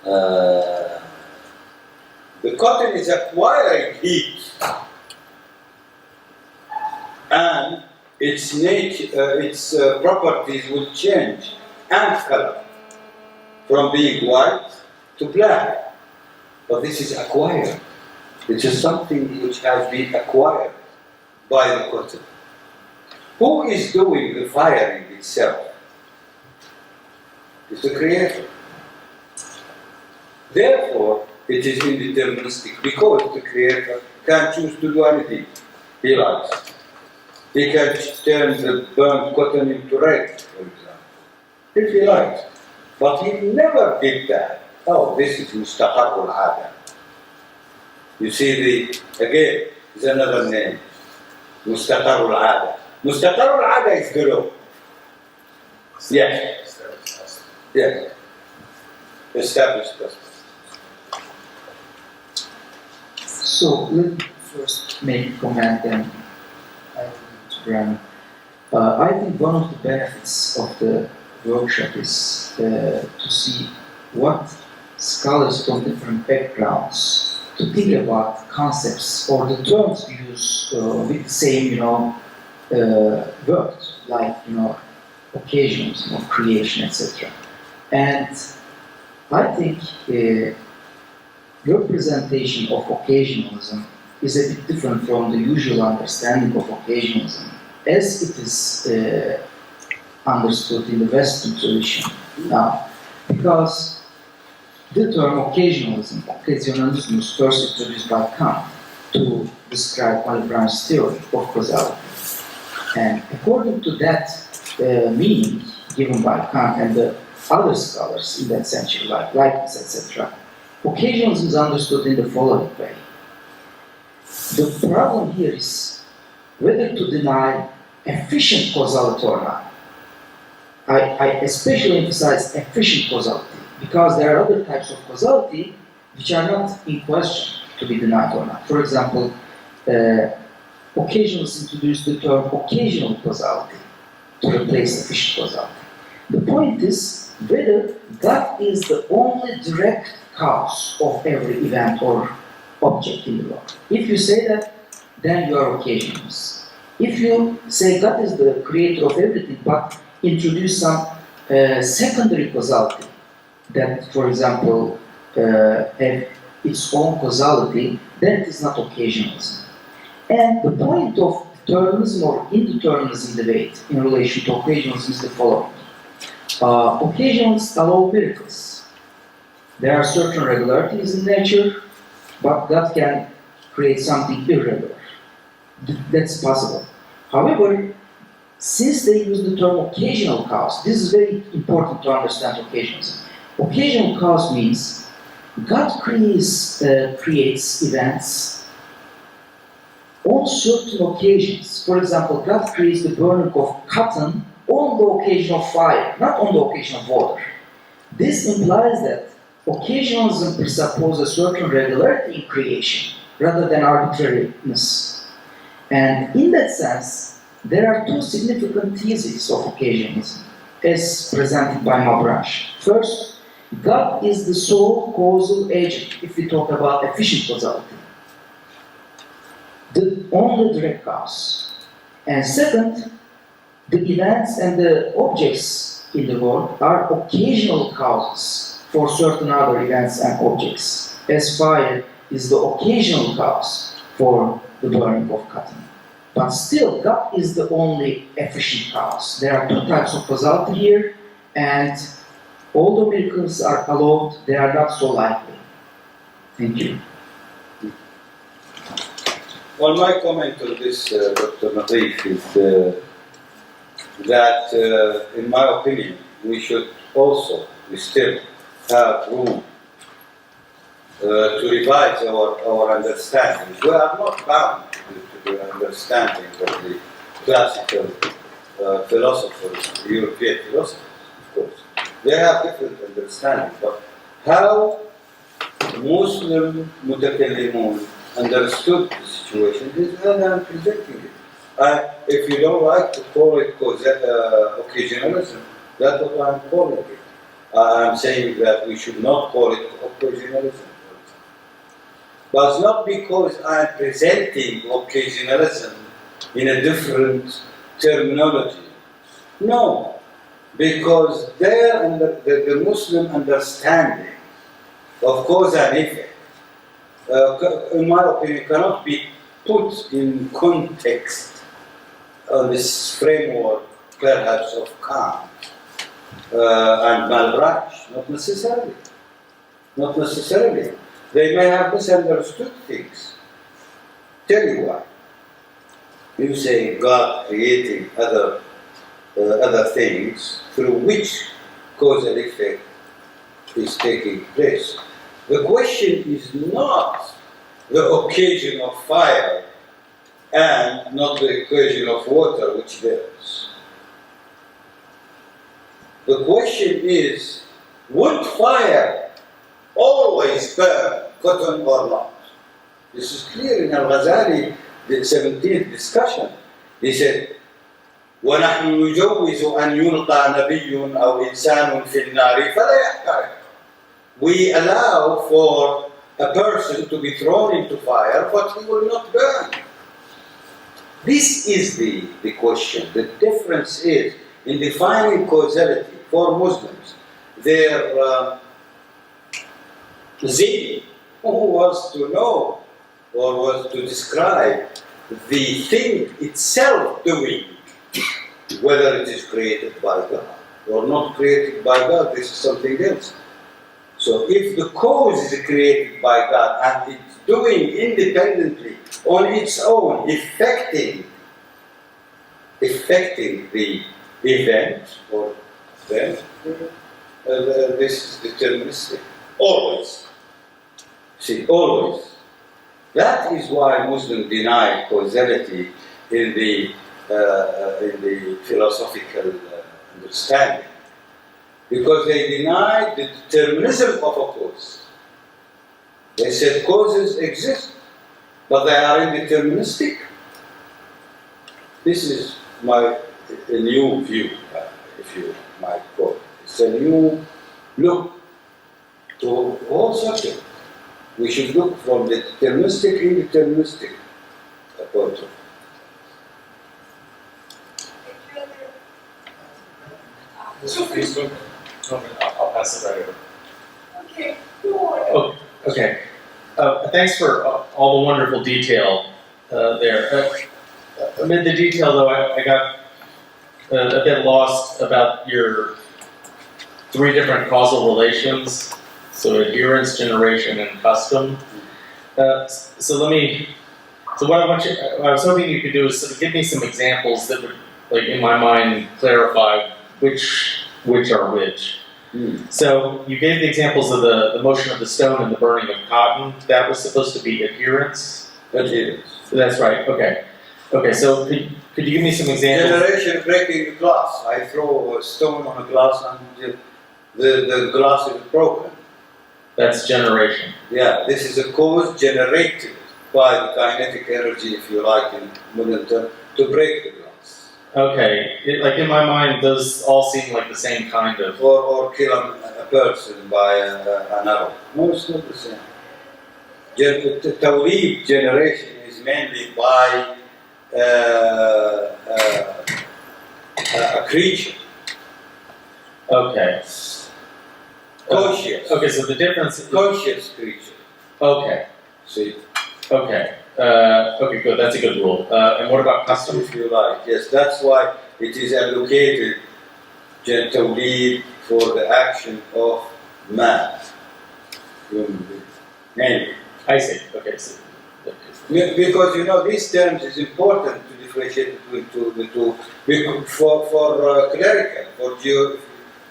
The cotton is acquiring heat, and its nature, its properties will change and color from being white to black. But this is acquired. It is something which has been acquired by the cotton. Who is doing the firing itself? It's the creator. Therefore, it is indeterministic because the creator can choose to do anything he likes. He can turn the burnt cotton into red, for example, if he likes. But he never did that. Oh, this is mustaqar al-ada. You see, again, is another name. Mustaqar al-ada. Mustaqar al-ada is the law. Yes. Yes. Established custom. So let me first make a comment and I will to Graham. I think one of the benefits of the workshop is to see what scholars from different backgrounds to think about concepts or the terms we use with the same, word, like, occasions, creation, etc. And I think your presentation of occasionalism is a bit different from the usual understanding of occasionalism as it is understood in the Western tradition now. Because the term occasionalism was first introduced by Kant to describe Malebranche's theory of causality. And according to that meaning given by Kant and the other scholars in that century, like Leibniz, etc., occasionalism is understood in the following way. The problem here is whether to deny efficient causality or not. I especially emphasize efficient causality because there are other types of causality which are not in question to be denied or not. For example, occasionalists introduced the term occasional causality to replace efficient causality. The point is whether God is the only direct cause of every event or object in the world. If you say that, then you are occasionalist. If you say God is the creator of everything, but introduce some secondary causality that, for example, have its own causality, then it is not occasionalism. And the point of determinism or indeterminism debate in relation to occasionalism is the following. Occasions allow miracles. There are certain regularities in nature, but God can create something irregular. That's possible. However, since they use the term occasional cause, this is very important to understand occasionalism. Occasional cause means God creates events on certain occasions. For example, God creates the burning of cotton on the occasion of fire, not on the occasion of water. This implies that occasionalism presupposes a certain regularity in creation rather than arbitrariness. And in that sense, there are two significant theses of occasionalism as presented by Malebranche. First, God is the sole causal agent if we talk about efficient causality, the only direct cause. And second, the events and the objects in the world are occasional causes for certain other events and objects, as fire is the occasional cause for the burning of cotton. But still, God is the only efficient cause. There are two types of causality here, and although miracles are allowed, they are not so likely. Thank you. Well, my comment on this, Dr. Nadif, is that, in my opinion, we still have room to revise our understanding. We are not bound to the understanding of the classical philosophers, the European philosophers, of course. They have different understanding, but how Muslim mutakallimun understood the situation is that I'm presenting it. If you don't like to call it occasionalism, that's what I'm calling it. I'm saying that we should not call it occasionalism. But it's not because I'm presenting occasionalism in a different terminology. No, because the Muslim understanding of cause and effect, in my opinion, cannot be put in context on this framework, perhaps, of Kant and Malebranche. Not necessarily. Not necessarily. They may have misunderstood things. tell you why. You say God creating other things through which causal effect is taking place. The question is not the occasion of fire and not the occasion of water which burns. The question is, would fire always burn, cotton or not? This is clear in Al-Ghazali, the 17th discussion. He said, وَنَحْنُ نُجَوِّزُ أَنْ يُلْقَى نَبِيٌّ أَوْ إِنسَانٌ فِي النَّارِ فَلَا يَحْتَرِقُ. We allow for a person to be thrown into fire, but he will not burn. This is the question. The difference is in defining causality for Muslims. Their zeal, who was to know or was to describe the thing itself doing, whether it is created by God or not created by God, this is something else. So if the cause is created by God and it's doing independently on its own, affecting the event or event, this is deterministic. Always. See, always. That is why Muslims deny causality in the philosophical understanding. Because they deny the determinism of a cause. They said causes exist, but they are indeterministic. This is a new view, if you might call it. It's a new look to all subjects. We should look from the deterministic, indeterministic point of view. Facebook. I'll pass it right over. Okay, go on. Oh, okay. Thanks for all the wonderful detail there. Amid the detail, though, I got a bit lost about your three different causal relations. So adherence, generation, and custom. So what I was hoping you could do is sort of give me some examples that would, like in my mind, clarify which are which. So you gave the examples of the motion of the stone and the burning of cotton. That was supposed to be adherence? Adherence. That's right, okay. Okay, so could you give me some examples? Generation breaking a glass. I throw a stone on a glass and the glass is broken. That's generation. Yeah, this is a cause generated by the kinetic energy, if you like, in modern term, to break the glass. Okay, like in my mind, those all seem like the same kind of... Or kill a person by an arrow. No, it's not the same. Tawleed generation is mainly by a creature. Okay. Conscious. Okay, so the difference is... Conscious creature. Okay. See? Okay. Okay, good. That's a good rule. And what about custom? If you like. Yes, that's why it is allocated tawleed for the action of man. Mainly. I see. Okay, so... Because you know these terms is important to differentiate between the two. For clerical,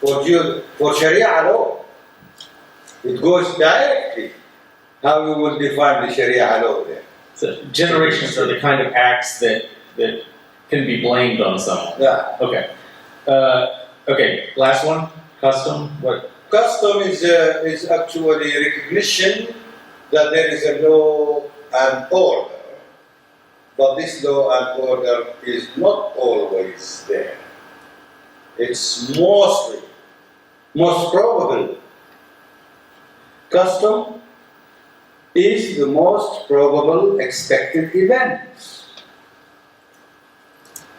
for Sharia law, it goes directly. How you will define the Sharia law there? So generations are the kind of acts that can be blamed on someone. Yeah. Okay. Okay. Last one. Custom. What? Custom is actually recognition that there is a law and order, but this law and order is not always there. It's most probable. Custom is the most probable expected event.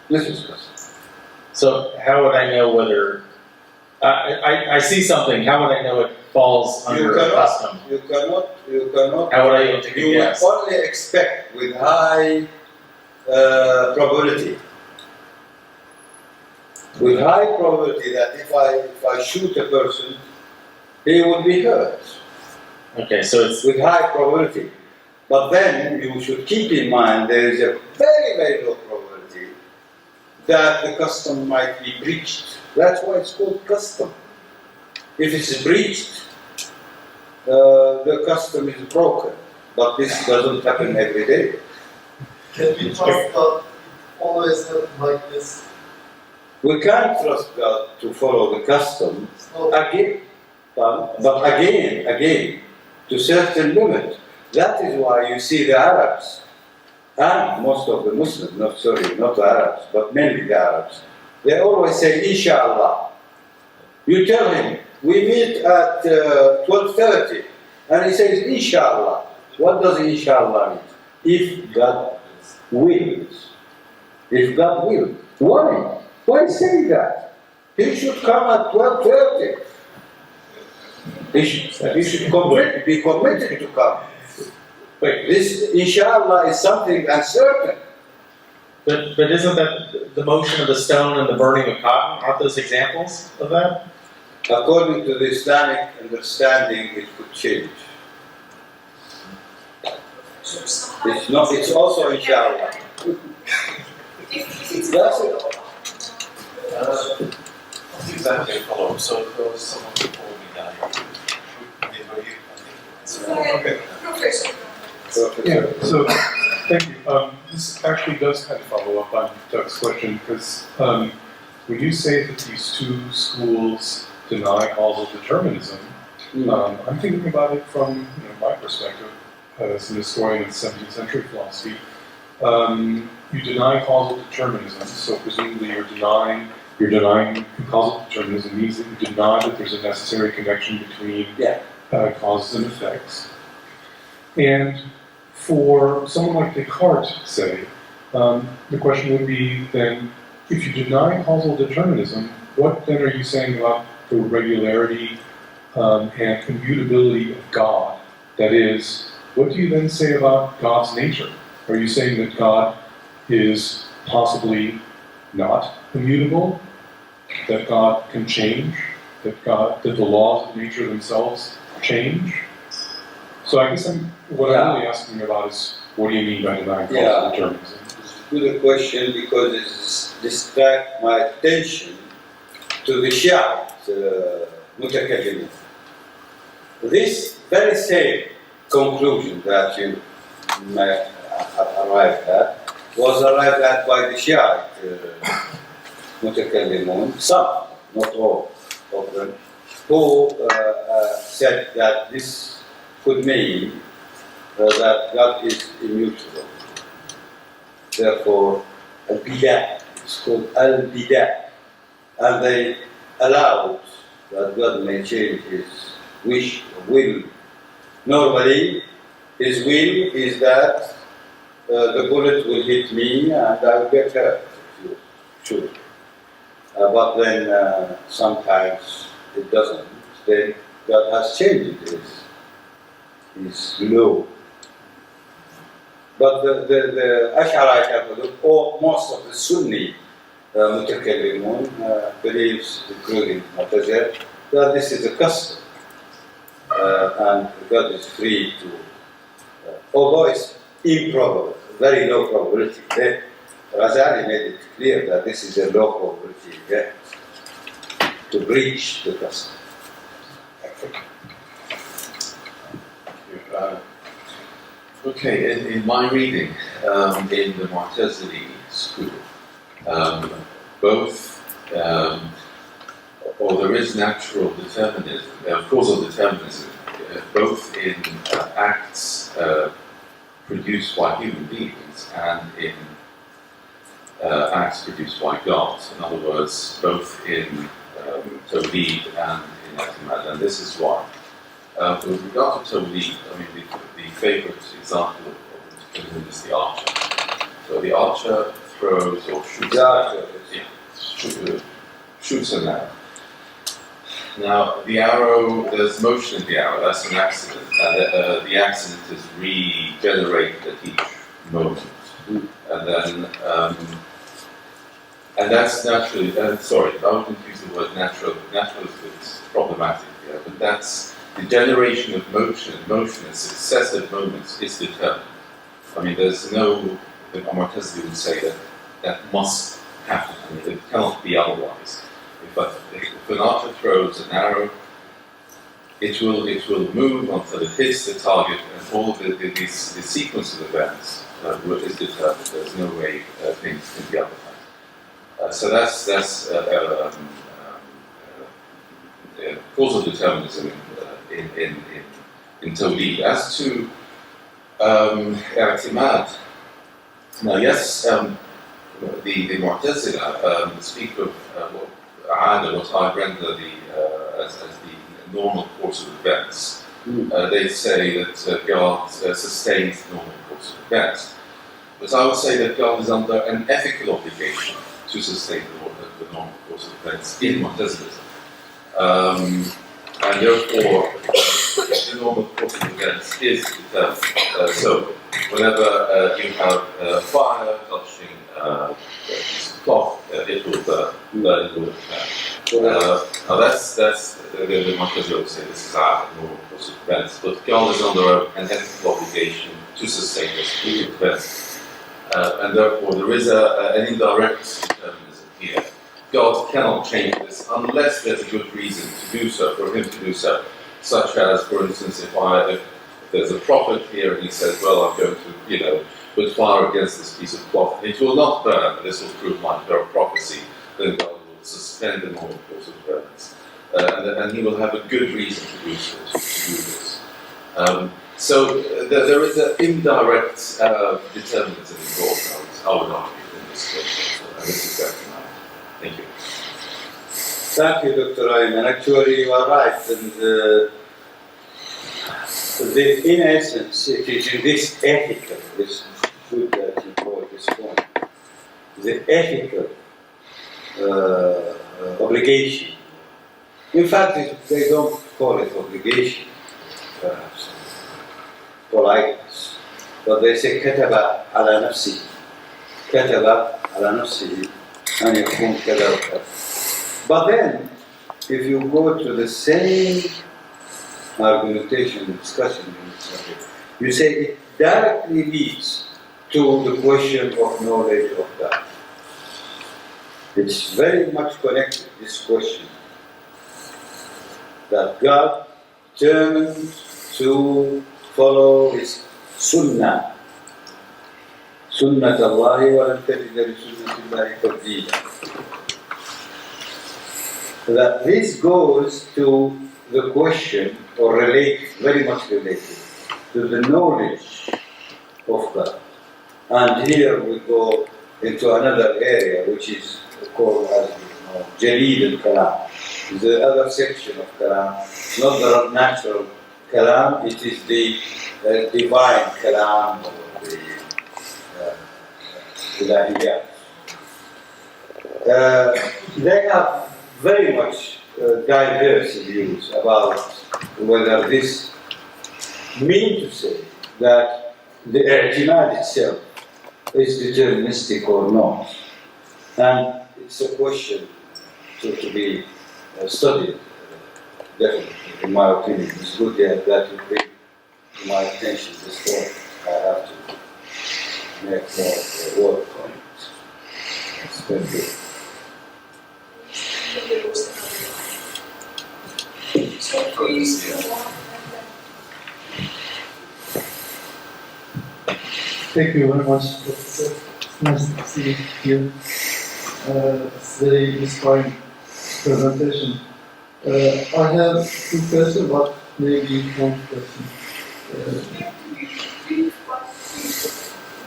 This is custom. So how would I know whether I see something? How would I know it falls under custom? You cannot. How would I even take a guess? You will only expect with high probability. With high probability that if I shoot a person, he will be hurt. Okay, so it's with high probability. But then you should keep in mind there is a very, very low probability that the custom might be breached. That's why it's called custom. If it's breached, the custom is broken. But this doesn't happen every day. Can we trust God always happen like this? We can't trust God to follow the custom No. again, but again, to certain limit. That is why you see the Arabs and most of the Muslims, not the Arabs, but mainly the Arabs, they always say, Inshallah. You tell him, we meet at 12:30, and he says, Inshallah. What does Inshallah mean? If God wills. If God wills. Why? Why say that? He should come at 12:30. He should be committed to come. Wait, This, inshallah, is something uncertain. but isn't that the motion of the stone and the burning of cotton? Aren't those examples of that? According to the Islamic understanding, it could change. It's not. It's also inshallah. That's it. Exactly, follow-up. So there was someone before me now. Okay. Perfect. Yeah, so, thank you. This actually does kind of follow up on Doug's question, because when you say that these two schools deny causal determinism, I'm thinking about it from my perspective as an historian of 17th century philosophy. You deny causal determinism, so presumably you're denying causal determinism means that you deny that there's a necessary connection between causes and effects. And for someone like Descartes, say, the question would be then, if you deny causal determinism, what then are you saying about the regularity and immutability of God? That is, what do you then say about God's nature? Are you saying that God is possibly not immutable? That God can change? That the laws of nature themselves change? So I guess what I'm really asking about is, what do you mean by denying causal determinism? It's a good question because it distracts my attention to the Shiite Mutakallimin. This very same conclusion that you may arrived at was arrived at by the Shiite Mutakallimun, some, not all of them, who said that this could mean that God is immutable. Therefore, al-bidah, it's called al-bidah. And they allowed that God may change his wish or will. Normally, his will is that the bullet will hit me and I will get hurt, sure. But then sometimes it doesn't. Then God has changed his law. But the Ash'arite, or most of the Sunni Mutakallimun believes, including Mu'tazila, that this is a custom. And God is free to, although it's improbable, very low probability. Razali made it clear that this is a low probability to breach the custom. Okay, in my reading, in the Mu'tazili school, there is natural determinism, causal determinism, both in acts produced by human beings and in acts produced by God. In other words, both in Tawheed and in I'timad. And this is why. With regard to Tawheed, I mean, the favorite example of it is the archer. So the archer throws or shoots an arrow. Now, the arrow, there's motion in the arrow, that's an accident. And the accident is regenerated at each moment. And then, and that's naturally, sorry, I wouldn't use the word natural. Natural is problematic here, but that's the generation of motion in successive moments is determined. I mean, there's no, the Mu'tazili would say that that must happen. I mean, it cannot be otherwise. If an archer throws an arrow, it will move until it hits the target, and all the sequence of events is determined. There's no way things can be otherwise. So that's causal determinism in Tawhid. As to i'timad, now yes, the Mu'tazila speak of what I render as the normal course of events. They say that God sustains the normal course of events. But I would say that God is under an ethical obligation to sustain the normal course of events in Mu'tazilism. And therefore, the normal course of events is determined. So, whenever you have fire touching a piece of cloth, it will burn. It will now that's the Mu'tazila will say this is our normal course of events. But God is under an ethical obligation to sustain this course of events. And therefore, there is an indirect determinism here. God cannot change this unless there's a good reason to do so, for him to do so. Such as, for instance, if there's a prophet here and he says, well, I'm going to, put fire against this piece of cloth, it will not burn, this will prove my prophecy, then God will suspend the normal course of events. And he will have a good reason to do so, to do this. So there is an indirect determinism involved, I would argue, in this case. And this is exactly right. Thank you. Thank you, Dr. Ayman. Actually, you are right. And in essence, it is in this ethical, this good that you call this point, the ethical obligation. In fact, they don't call it obligation, perhaps, politeness, but they say كتب على نفسه كتب على نفسه أن يكون كذا وكذا. But then, if you go to the same argumentation, discussion, you say it directly leads to the question of knowledge of God. It's very much connected, this question, that God turned to follow his sunnah. Sunnat Allahi wa lam tajid li sunnatillahi tabdila. That this goes to the question, or related, very much related, to the knowledge of God. And here we go into another area which is called as Jaleel al-Kalam, the other section of Kalam, not the natural Kalam, it is the divine Kalam, or the Ilahiyat. They have very much diverse views about whether this means to say that the i'timad itself is deterministic or not. And it's a question to be studied, definitely, in my opinion. It's good that you bring to my attention this point. I have to make more work on it. It's very good. Thank you very much, Professor. It's nice to see you here. It's very inspiring presentation. I have two questions, but maybe one question.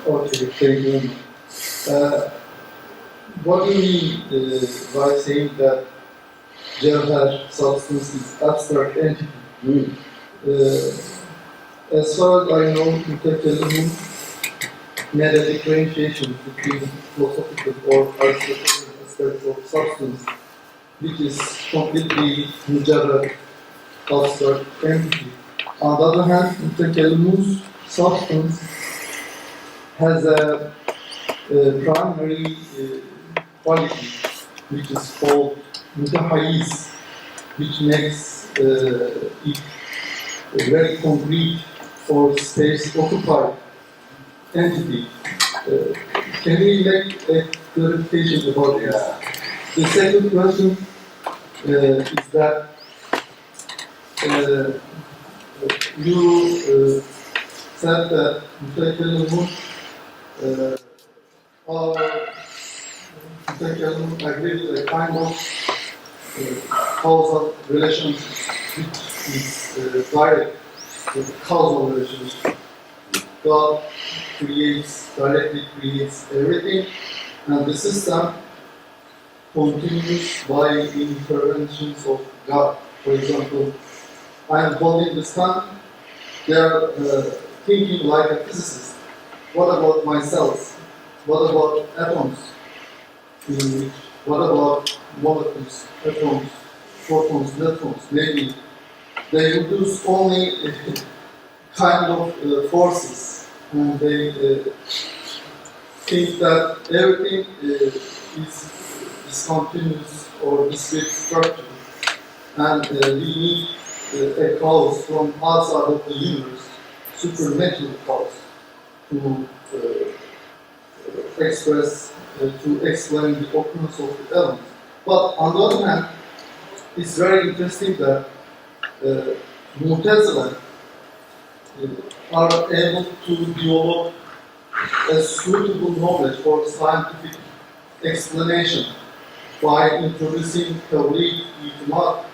Okay, thank you very much. What do you mean by saying that Jawhar substance is abstract entity? As far as I know, Occasionalism made a differentiation between philosophical or Aristotelian aspects of substance, which is completely mujarrad, abstract entity. On the other hand, Occasionalism's substance has a primary quality, which is called mutahayiz, which makes it very concrete or space occupied entity. Can we make a clarification about this? The second question is that you said that Occasionalism agrees with a kind of causal relationship which is direct with causal relationship. God directly creates everything, and the system continues by interventions of God. For example, I am holding this pen, they are thinking like a physicist. What about my cells? What about atoms? What about molecules, atoms, photons, neutrons? Maybe they produce only kind of forces, and they think that everything is continuous or discrete structure, and we need a cause from outside of the universe, supernatural cause, to explain the occurrence of the elements. But on the other hand, it's very interesting that Mu'tazila are able to develop a suitable knowledge for scientific explanation by introducing Tawreed, Ijma.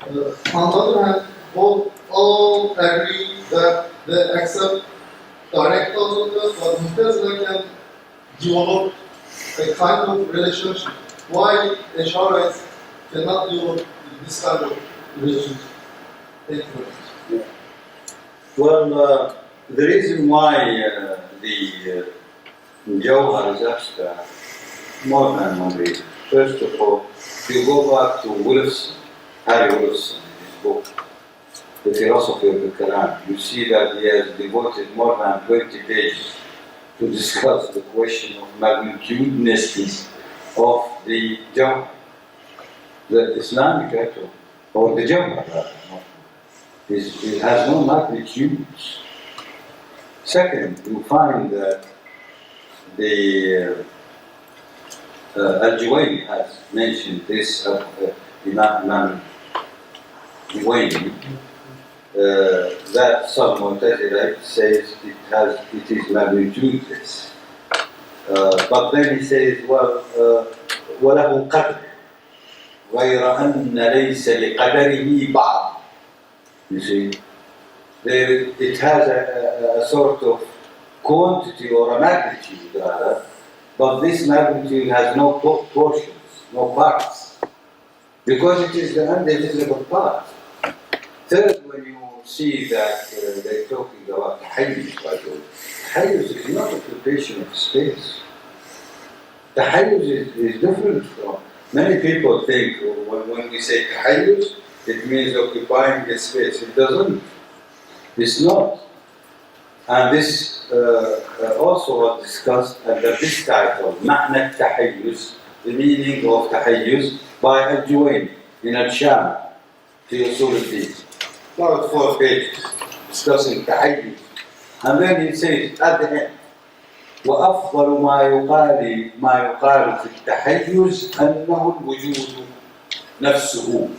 On the other hand, all agree that they accept direct causality, but Mu'tazila can develop a kind of relationship. Why Ash'arites cannot develop this kind of relationship? Thank you very much. Well, the reason why the Jawhar is abstract, more than one reason. First of all, if you go back to Wolfson, Harry Wolfson, in his book, The Philosophy of the Quran, you see that he has devoted more than 20 pages to discuss the question of magnitudinous of the Jawhar, the Islamic atom, or the Jawhar rather. It has no magnitudes. Second, you find that the Al-Juwayni has mentioned this, Imam Juwayni, that some Mu'tazila says it is magnitudeless. But then he says, well, وَلَهُ قَدْرٌ غَيْرَ أَنَّ لَيْسَ لِقَدَرِهِ بَعْضٌ. You see, it has a sort of quantity or a magnitude rather, but this magnitude has no portions, no parts, because it is the indivisible part. Third, when you see that they're talking about tahayyuz, by the way, tahayyuz is not occupation of space. Tahayyuz is different from, many people think when we say tahayyuz, it means occupying the space. It doesn't. It's not. And this also was discussed under this title, Ma'na Tahayyuz, the meaning of Tahayyuz, by Al-Juwayni in Al-Sham, fi Usul al-Din. About 4 pages discussing Tahayyuz. And then he says at the end, وأفضل ما يقال في التحيز أنه الوجود نفسه.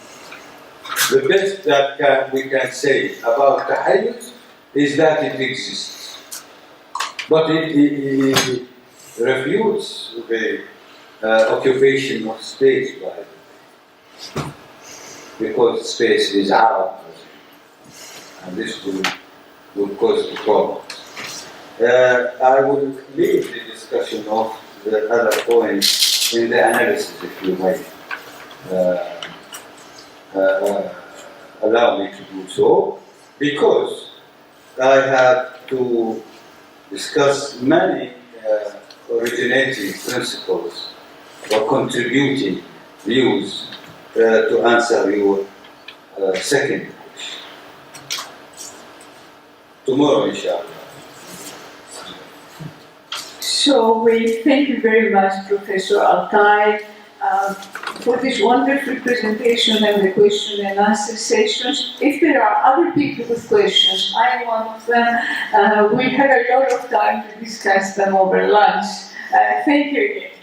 The best that we can say about tahayyuz is that it exists. But it refutes the occupation of space by it. Because space is Arab, and this will cause the problems. I will leave the discussion of the other points in the analysis, if you may. Allow me to do so, because I have to discuss many originating principles or contributing views to answer your second question. Tomorrow, inshallah. So we thank you very much, Professor Altaie. for this wonderful presentation and the question and answer sessions. If there are other people with questions, I am one of them. We had a lot of time to discuss them over lunch. Thank you again.